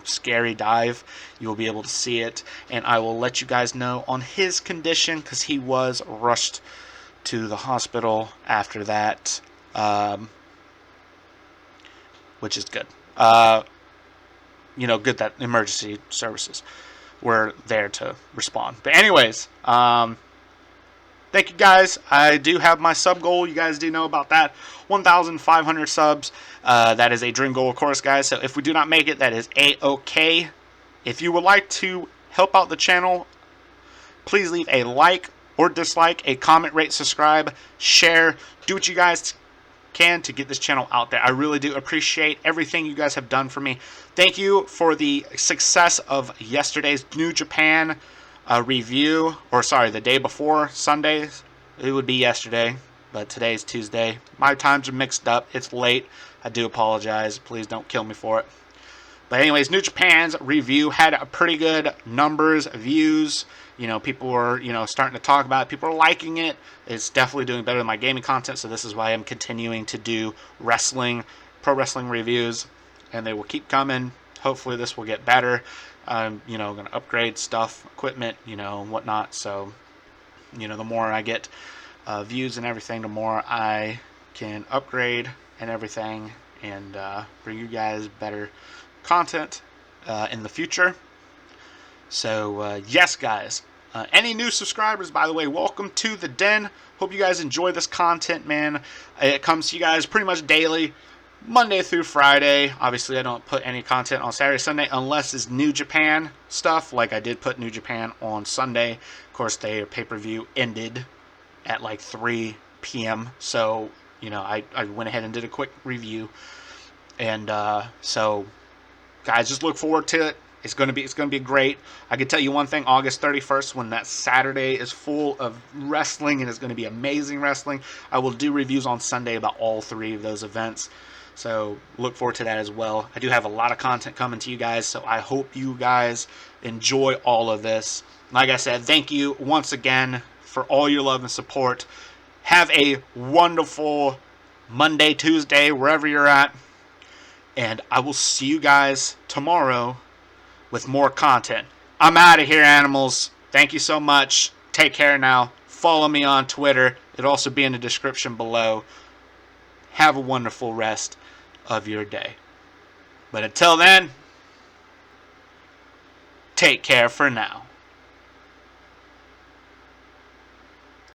scary dive. You will be able to see it, and I will let you guys know on his condition, because he was rushed to the hospital after that, which is good. Good that emergency services were there to respond. But anyways, thank you guys. I do have my sub goal. You guys do know about that. 1,500 subs. That is a dream goal, of course, guys. So if we do not make it, that is A-OK. If you would like to help out the channel, please leave a like or dislike, a comment, rate, subscribe, share. Do what you guys can to get this channel out there. I really do appreciate everything you guys have done for me. Thank you for the success of yesterday's New Japan review, or sorry, the day before Sundays. It would be yesterday, but today's Tuesday. My times are mixed up. It's late. I do apologize. Please don't kill me for it. But anyways, New Japan's review had a pretty good numbers, views. People were, starting to talk about it. People are liking it. It's definitely doing better than my gaming content, so this is why I'm continuing to do pro wrestling reviews, and they will keep coming. Hopefully this will get better. I'm, going to upgrade stuff, equipment, and whatnot. So, the more I get views and everything, the more I can upgrade and everything, and bring you guys better content in the future. So, yes, guys. Any new subscribers, by the way, welcome to the den. Hope you guys enjoy this content, man. It comes to you guys pretty much daily, Monday through Friday. Obviously, I don't put any content on Saturday, Sunday, unless it's New Japan stuff, like I did put New Japan on Sunday. Of course, their pay-per-view ended at like 3 p.m., so, I went ahead and did a quick review. And so, guys, just look forward to it. It's gonna be great. I can tell you one thing: August 31st, when that Saturday is full of wrestling, and it's gonna be amazing wrestling. I will do reviews on Sunday about all 3 of those events. So look forward to that as well. I do have a lot of content coming to you guys, so I hope you guys enjoy all of this. Like I said, thank you once again for all your love and support. Have a wonderful Monday, Tuesday, wherever you're at, and I will see you guys tomorrow with more content. I'm out of here, animals. Thank you so much. Take care now. Follow me on Twitter. It'll also be in the description below. Have a wonderful rest of your day. But until then, Take care for now.